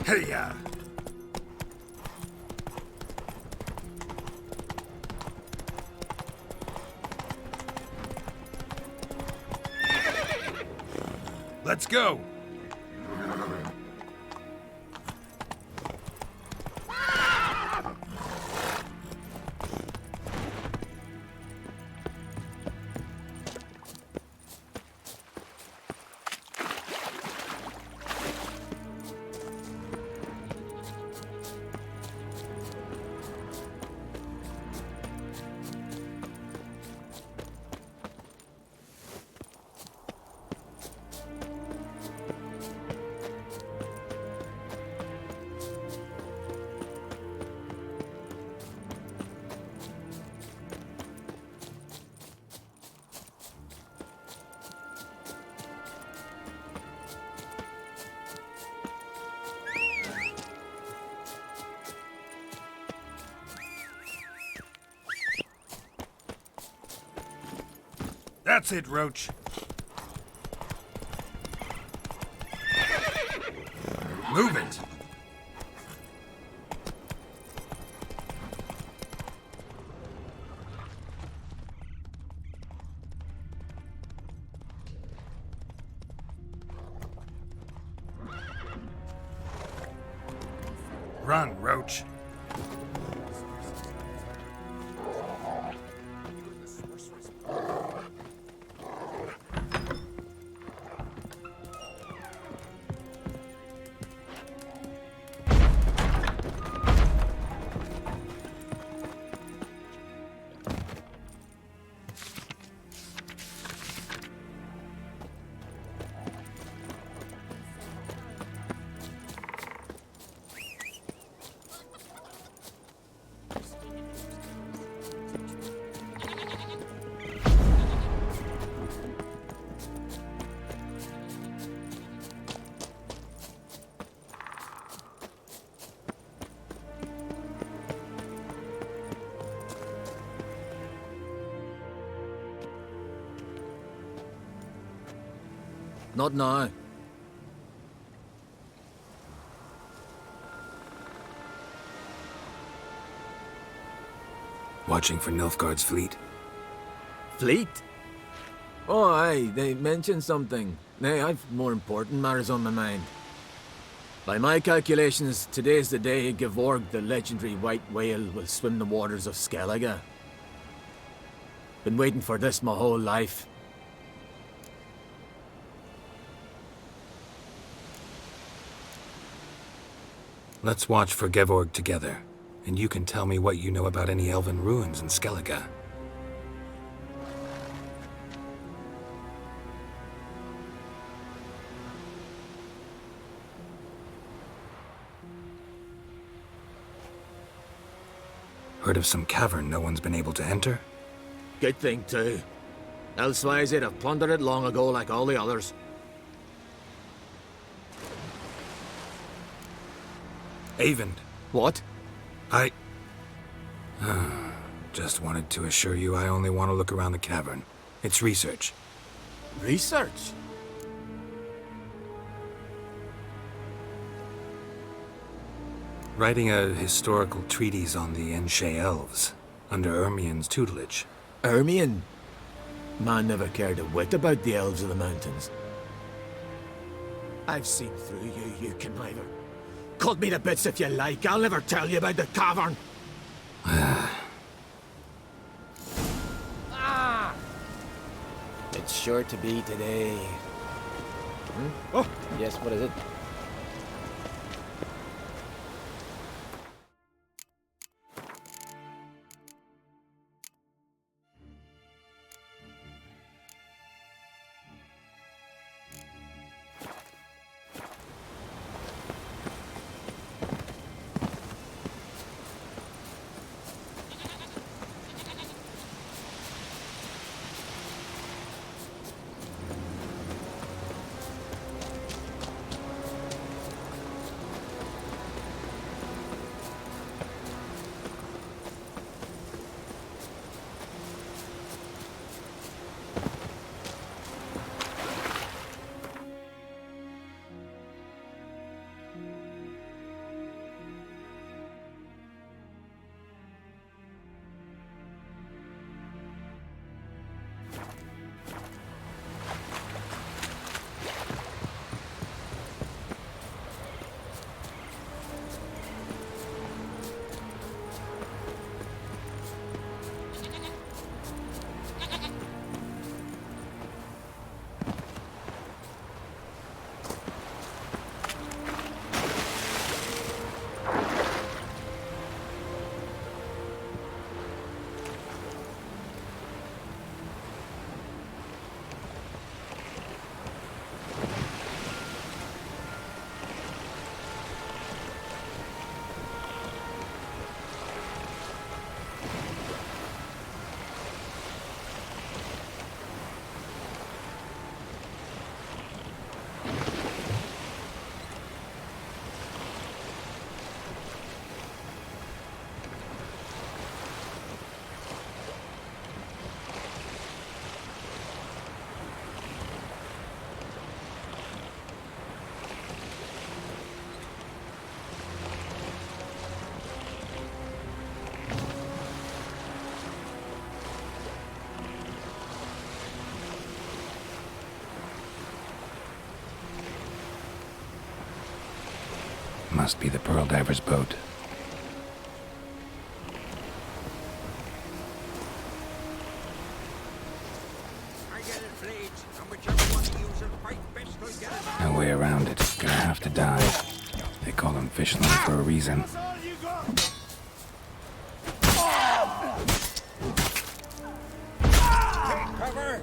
Hey-ya! Let's go! That's it, Roach. Move it! Run, Roach. Not now. Watching for Nilfgaard's fleet. Fleet? Oh, aye, they mentioned something. Nay, I've more important matters on my mind. By my calculations, today's the day Gevorg, the legendary white whale, will swim the waters of Skellige. Been waiting for this my whole life. Let's watch for Gevorg together, and you can tell me what you know about any elven ruins in Skellige. Heard of some cavern no one's been able to enter? Good thing, too. Elsewise, they'd have plundered it long ago like all the others. Avend. What? I... Just wanted to assure you I only want to look around the cavern. It's research. Research? Writing a historical treatise on the Enshe elves, under Ermien's tutelage. Ermien? Man never cared a whit about the elves of the mountains. I've seen through you, you conniver. Cut me to bits if you like, I'll never tell you about the cavern! It's sure to be today. Oh, yes, what is it? must be the Pearl Diver's boat. No way around it. Gonna have to dive. They call them fishermen for a reason. Cover!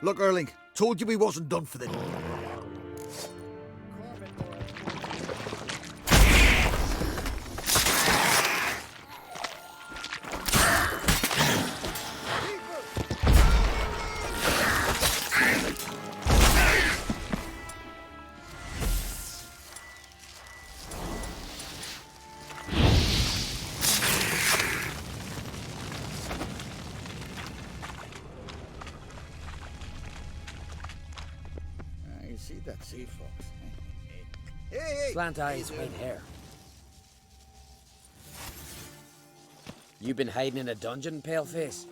Look, Erling, told you we wasn't done for this. You see that sea fox? Hey, Slant eyes, white hair. You been hiding in a dungeon, paleface?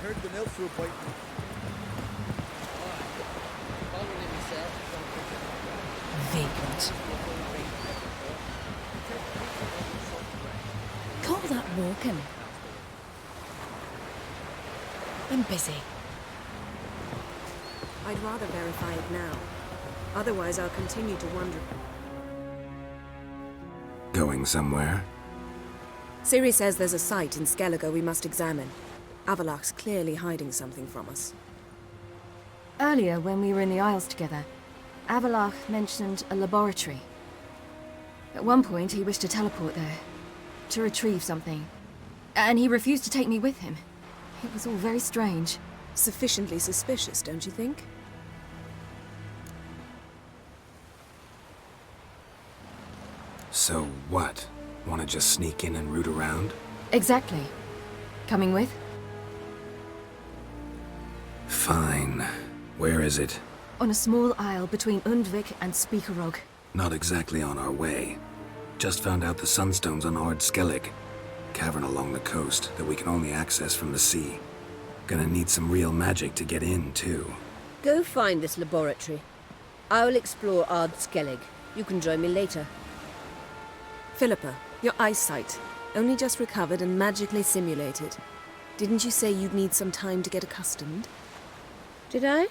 Heard the nail through a bite. Vagrant. Call that walking. I'm busy. I'd rather verify it now. Otherwise, I'll continue to wonder. Going somewhere? Ciri says there's a site in Skellige we must examine. Avalach's clearly hiding something from us. Earlier, when we were in the Isles together, Avalach mentioned a laboratory. At one point, he wished to teleport there, to retrieve something. And he refused to take me with him. It was all very strange. Sufficiently suspicious, don't you think? So what? Want to just sneak in and root around? Exactly. Coming with? Fine. Where is it? On a small isle between Undvik and Speakerog. Not exactly on our way. Just found out the Sunstone's on Ard Skellig. Cavern along the coast that we can only access from the sea. Gonna need some real magic to get in, too. Go find this laboratory. I'll explore Ard Skellig. You can join me later. Philippa, your eyesight. Only just recovered and magically simulated. Didn't you say you'd need some time to get accustomed? Did I?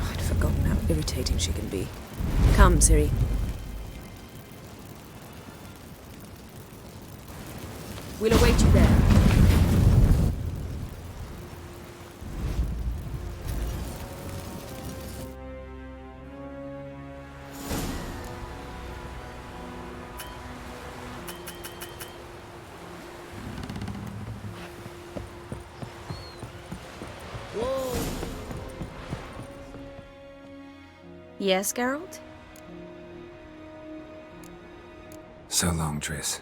I'd forgotten how irritating she can be. Come, Ciri. We'll await you there. Yes, Geralt? So long, Triss.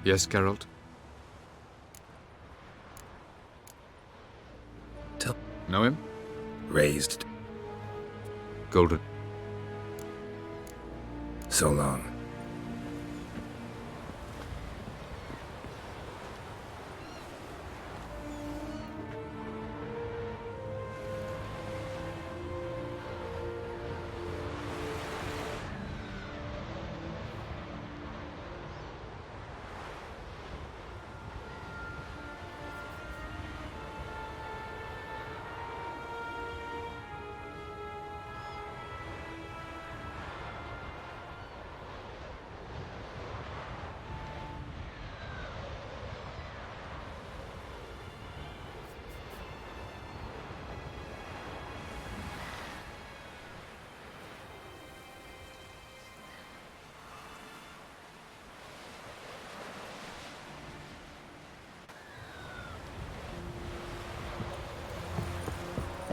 Yes, Geralt? Know him? Raised. Golden. So long.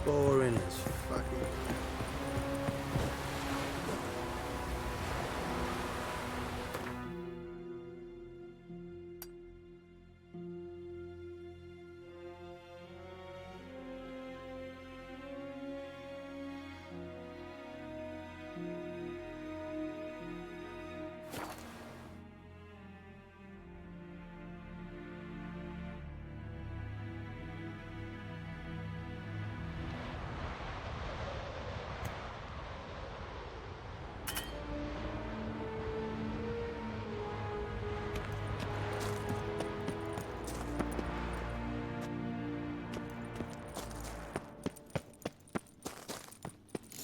Boring as fuck.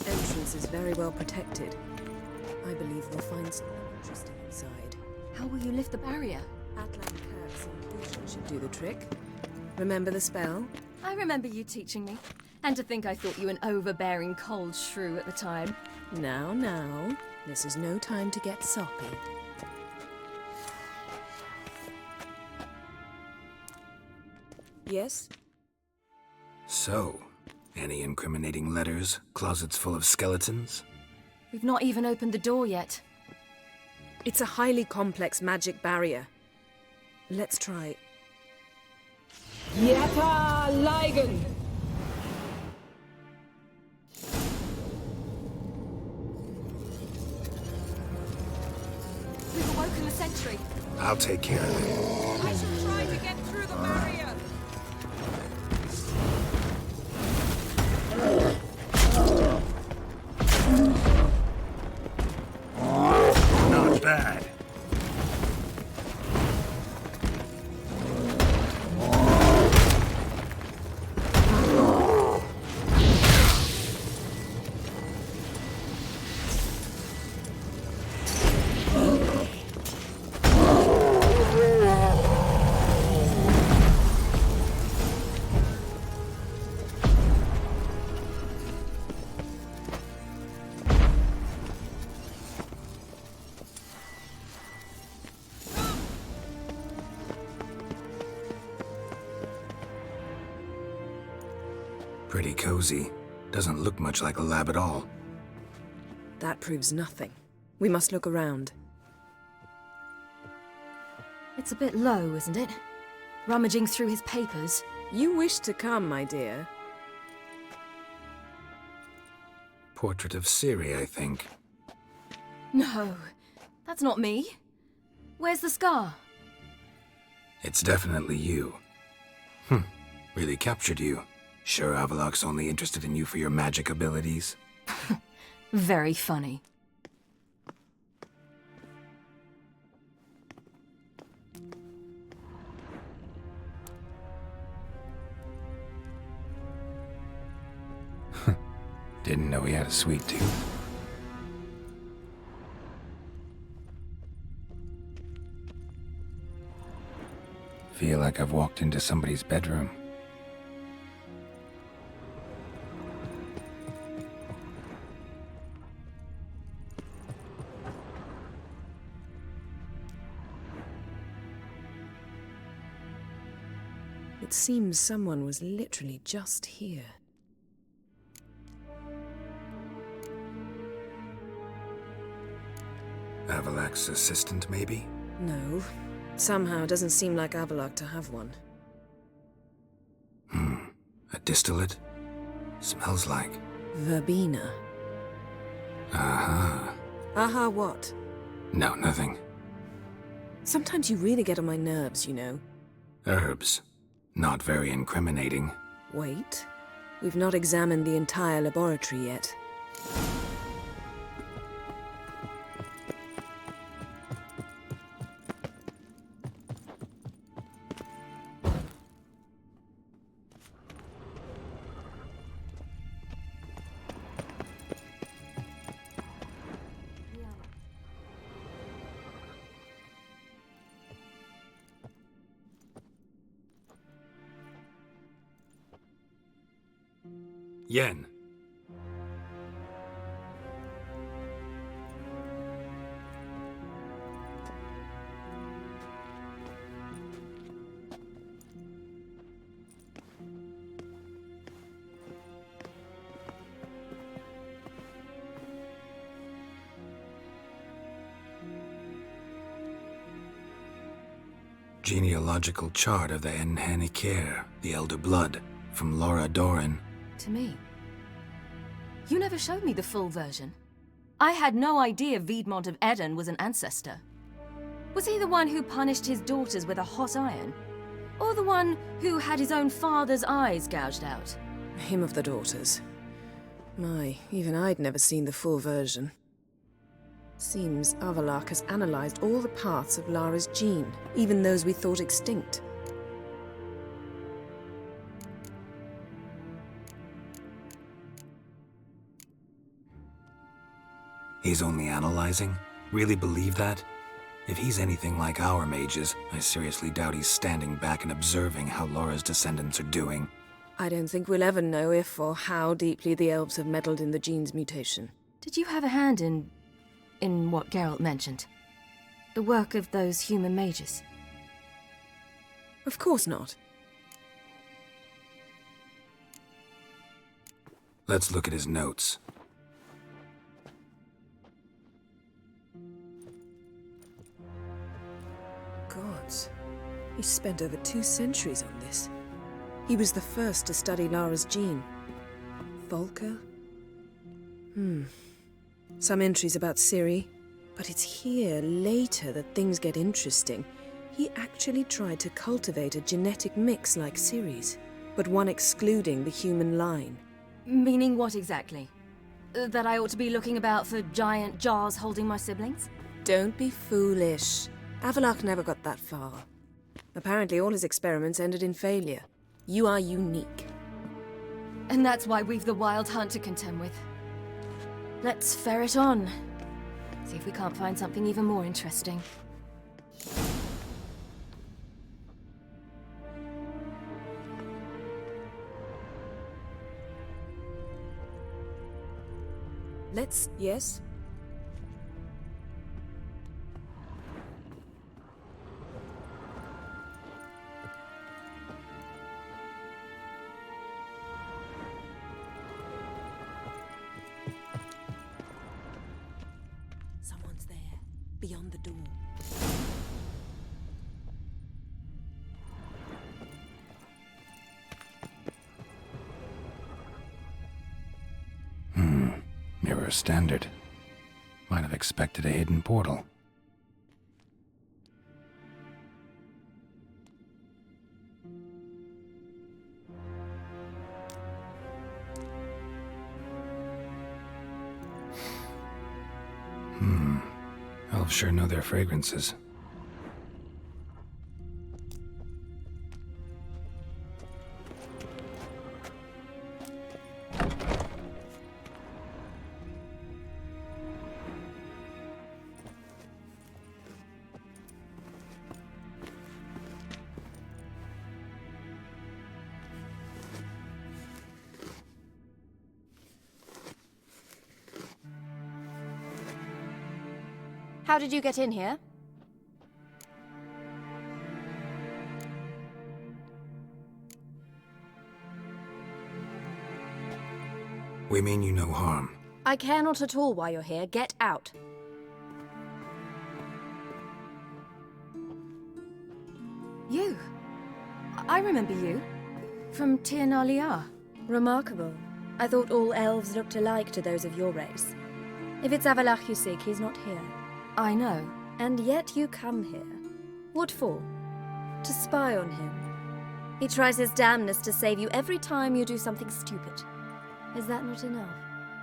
Entrance is very well protected. I believe we'll find something interesting inside. How will you lift the barrier? Atlan Kurtz and Lucian should do the trick. Remember the spell? I remember you teaching me. And to think I thought you an overbearing cold shrew at the time. Now. This is no time to get soppy. Yes? So, any incriminating letters? Closets full of skeletons? We've not even opened the door yet. It's a highly complex magic barrier. Let's try. Yeta Ligen! We've awoken the sentry. I'll take care of it. I shall try to get through the barrier. Not bad. Pretty cozy. Doesn't look much like a lab at all. That proves nothing. We must look around. It's a bit low, isn't it? Rummaging through his papers. You wish to come, my dear. Portrait of Ciri, I think. No, that's not me. Where's the scar? It's definitely you. Really captured you. Sure Avalok's only interested in you for your magic abilities? Very funny. Didn't know he had a sweet tooth. Feel like I've walked into somebody's bedroom. It seems someone was literally just here. Avalok's assistant, maybe? No. Somehow it doesn't seem like Avalok to have one. A distillate? Smells like... Verbena. Aha. Aha what? No, nothing. Sometimes you really get on my nerves, you know. Herbs. Not very incriminating. Wait. We've not examined the entire laboratory yet. Yen. Genealogical chart of the Enhanikir, the Elder Blood, from Laura Doran. To me. You never showed me the full version. I had no idea Viedmont of Eden was an ancestor. Was he the one who punished his daughters with a hot iron? Or the one who had his own father's eyes gouged out? Him of the daughters. My, even I'd never seen the full version. Seems Avalok has analyzed all the parts of Lara's gene, even those we thought extinct. He's only analyzing? Really believe that? If he's anything like our mages, I seriously doubt he's standing back and observing how Laura's descendants are doing. I don't think we'll ever know if or how deeply the elves have meddled in the gene's mutation. Did you have a hand in what Geralt mentioned? The work of those human mages? Of course not. Let's look at his notes. Gods. He spent over 2 centuries on this. He was the first to study Lara's gene. Volker? Some entries about Ciri. But it's here, later, that things get interesting. He actually tried to cultivate a genetic mix like Ciri's, but one excluding the human line. Meaning what exactly? That I ought to be looking about for giant jars holding my siblings? Don't be foolish. Avalok never got that far. Apparently all his experiments ended in failure. You are unique. And that's why we've the Wild Hunt to contend with. Let's ferret on. See if we can't find something even more interesting. Yes? beyond the door. Mirror standard. Might have expected a hidden portal. Elves sure know their fragrances. How did you get in here? We mean you no harm. I care not at all why you're here. Get out. You. I remember you. From Tir na Liar. Remarkable. I thought all elves looked alike to those of your race. If it's Avalach you seek, he's not here. I know. And yet you come here. What for? To spy on him. He tries his damnedest to save you every time you do something stupid. Is that not enough?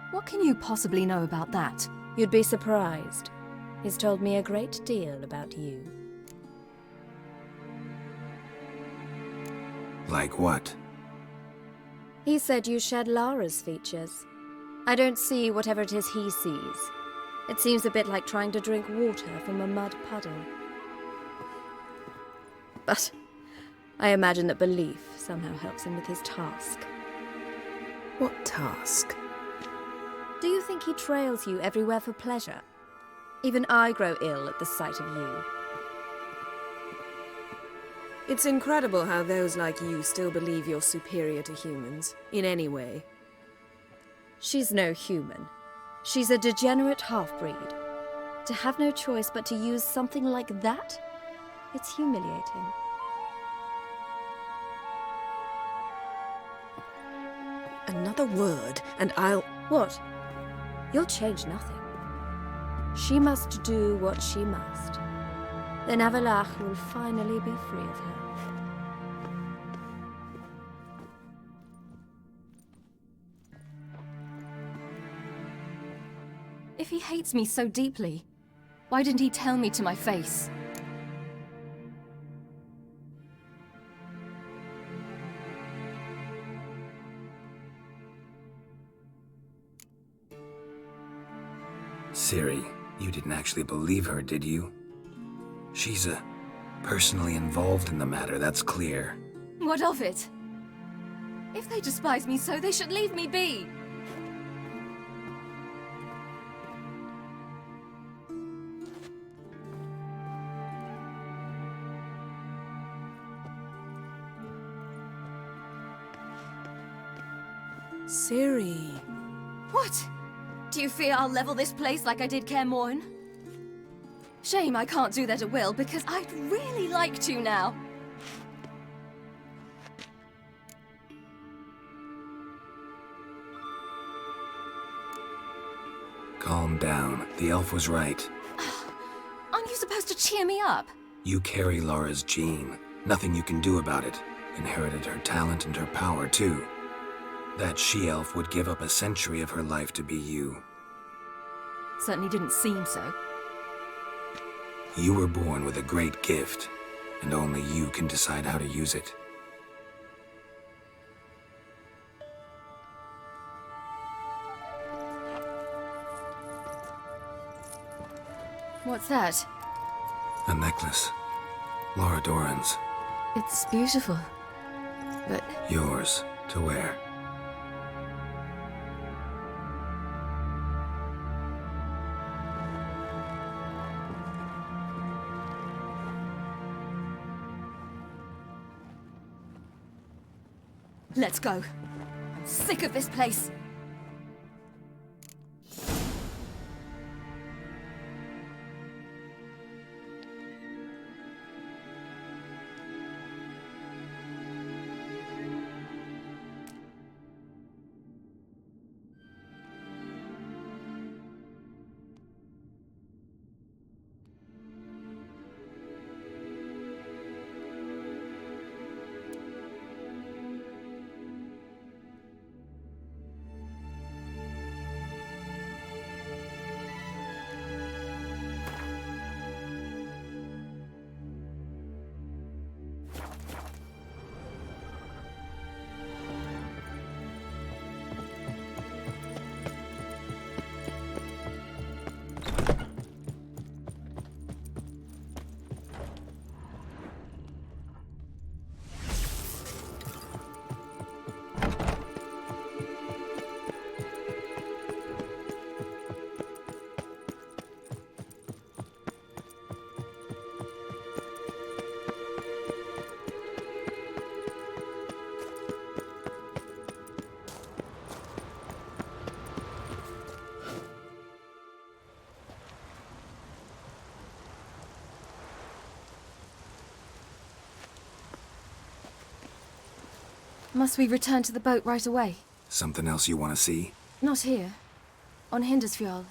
What can you possibly know about that? You'd be surprised. He's told me a great deal about you. Like what? He said you shared Lara's features. I don't see whatever it is he sees. It seems a bit like trying to drink water from a mud puddle. But I imagine that belief somehow helps him with his task. What task? Do you think he trails you everywhere for pleasure? Even I grow ill at the sight of you. It's incredible how those like you still believe you're superior to humans, in any way. She's no human. She's a degenerate half-breed. To have no choice but to use something like that? It's humiliating. Another word, and I'll... What? You'll change nothing. She must do what she must. Then Avalach will finally be free of her. If he hates me so deeply, why didn't he tell me to my face? Ciri, you didn't actually believe her, did you? She's personally involved in the matter, that's clear. What of it? If they despise me so, they should leave me be. Ciri. What? Do you fear I'll level this place like I did Kaer Morhen? Shame I can't do that at will, because I'd really like to now. Calm down. The elf was right. Aren't you supposed to cheer me up? You carry Lara's gene. Nothing you can do about it. Inherited her talent and her power, too. That she-elf would give up a century of her life to be you. Certainly didn't seem so. You were born with a great gift, and only you can decide how to use it. What's that? A necklace. Lara Doran's. It's beautiful, but... Yours to wear. Let's go. I'm sick of this place. Must we return to the boat right away? Something else you want to see? Not here. On Hindisfjall.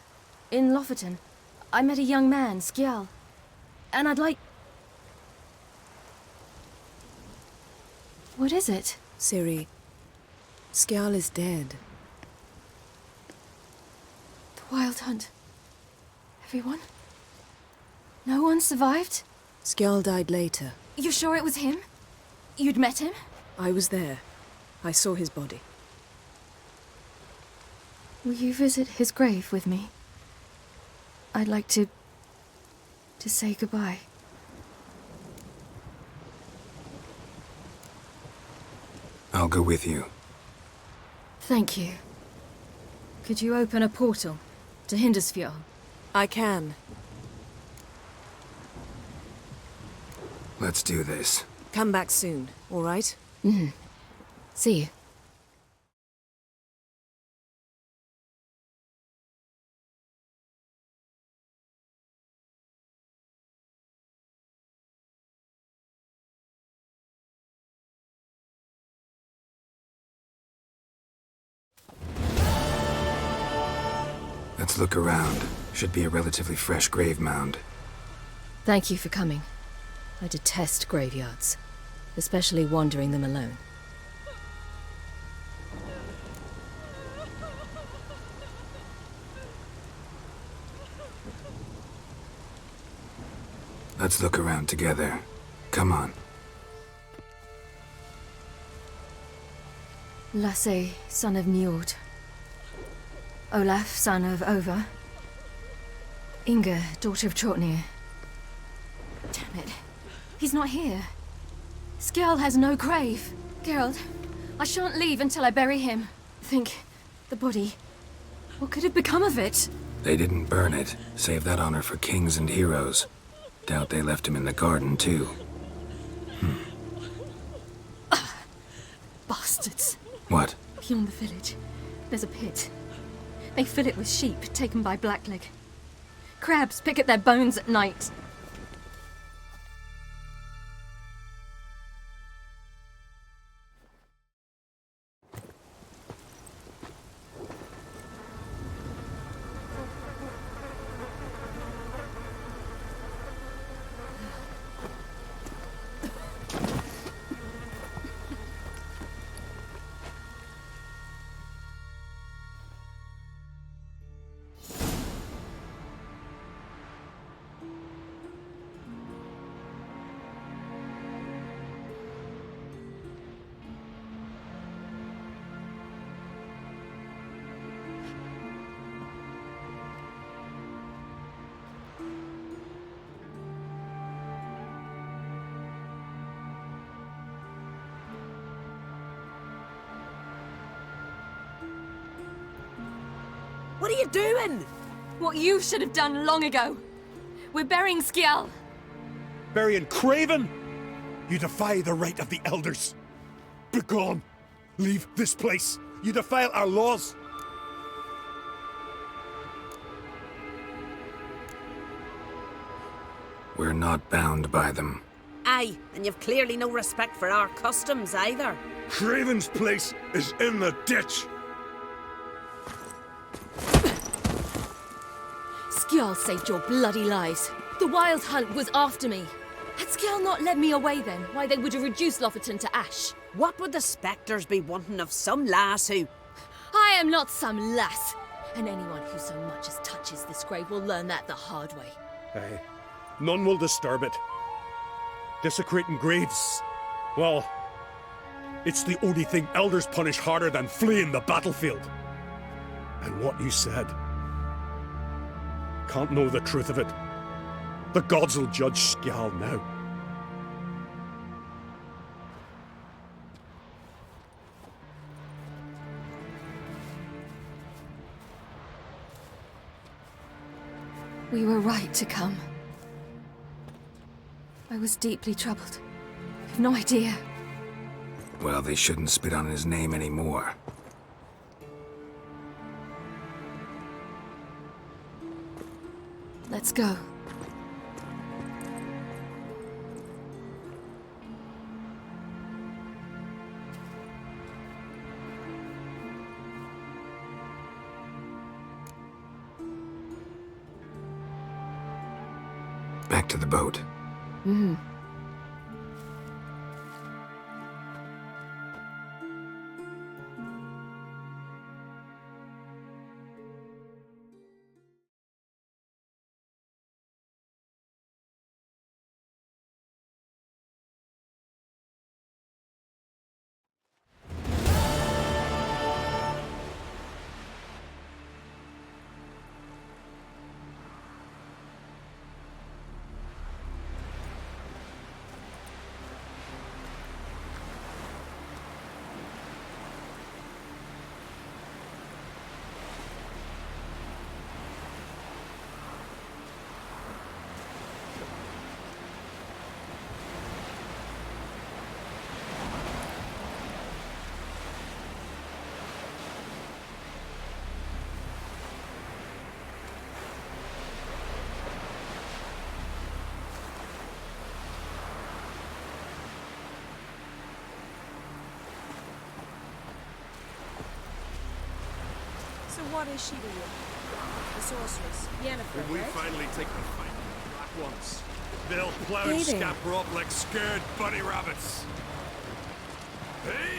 In Lofoten. I met a young man, Skjal. And I'd like... What is it? Ciri, Skjal is dead. The Wild Hunt. Everyone? No one survived? Skjal died later. You sure it was him? You'd met him? I was there. I saw his body. Will you visit his grave with me? I'd like to say goodbye. I'll go with you. Thank you. Could you open a portal to Hindisfjall? I can. Let's do this. Come back soon, all right? Mm-hmm. See you. Let's look around. Should be a relatively fresh grave mound. Thank you for coming. I detest graveyards, especially wandering them alone. Let's look around together. Come on. Lasse, son of Njord. Olaf, son of Ova. Inga, daughter of Trotnir. Damn it. He's not here. Skjal has no grave. Geralt, I shan't leave until I bury him. Think, the body. What could have become of it? They didn't burn it. Save that honor for kings and heroes. Doubt they left him in the garden, too. Bastards. What? Beyond the village, there's a pit. They fill it with sheep taken by Blackleg. Crabs pick at their bones at night. What are you doing? What you should have done long ago. We're burying Skjal. Burying Craven? You defy the right of the elders. Begone. Leave this place. You defile our laws. We're not bound by them. Aye, and you've clearly no respect for our customs either. Craven's place is in the ditch. Skjal saved your bloody lives. The Wild Hunt was after me. Had Skjal not led me away then, why they would have reduced Lofoten to ash. What would the spectres be wanting of some lass who... I am not some lass, and anyone who so much as touches this grave will learn that the hard way. Aye. None will disturb it. Desecrating graves. Well, it's the only thing elders punish harder than fleeing the battlefield. And what you said. Can't know the truth of it. The gods will judge Skjal now. We were right to come. I was deeply troubled. You've no idea. Well, they shouldn't spit on his name anymore. Let's go. back to the boat. Mm-hmm. So what is she to you? The sorceress, Yennefer, When we right? finally take the fight on the Black Ones, they'll plow and Hey there. scamper up like scared bunny rabbits. Hey!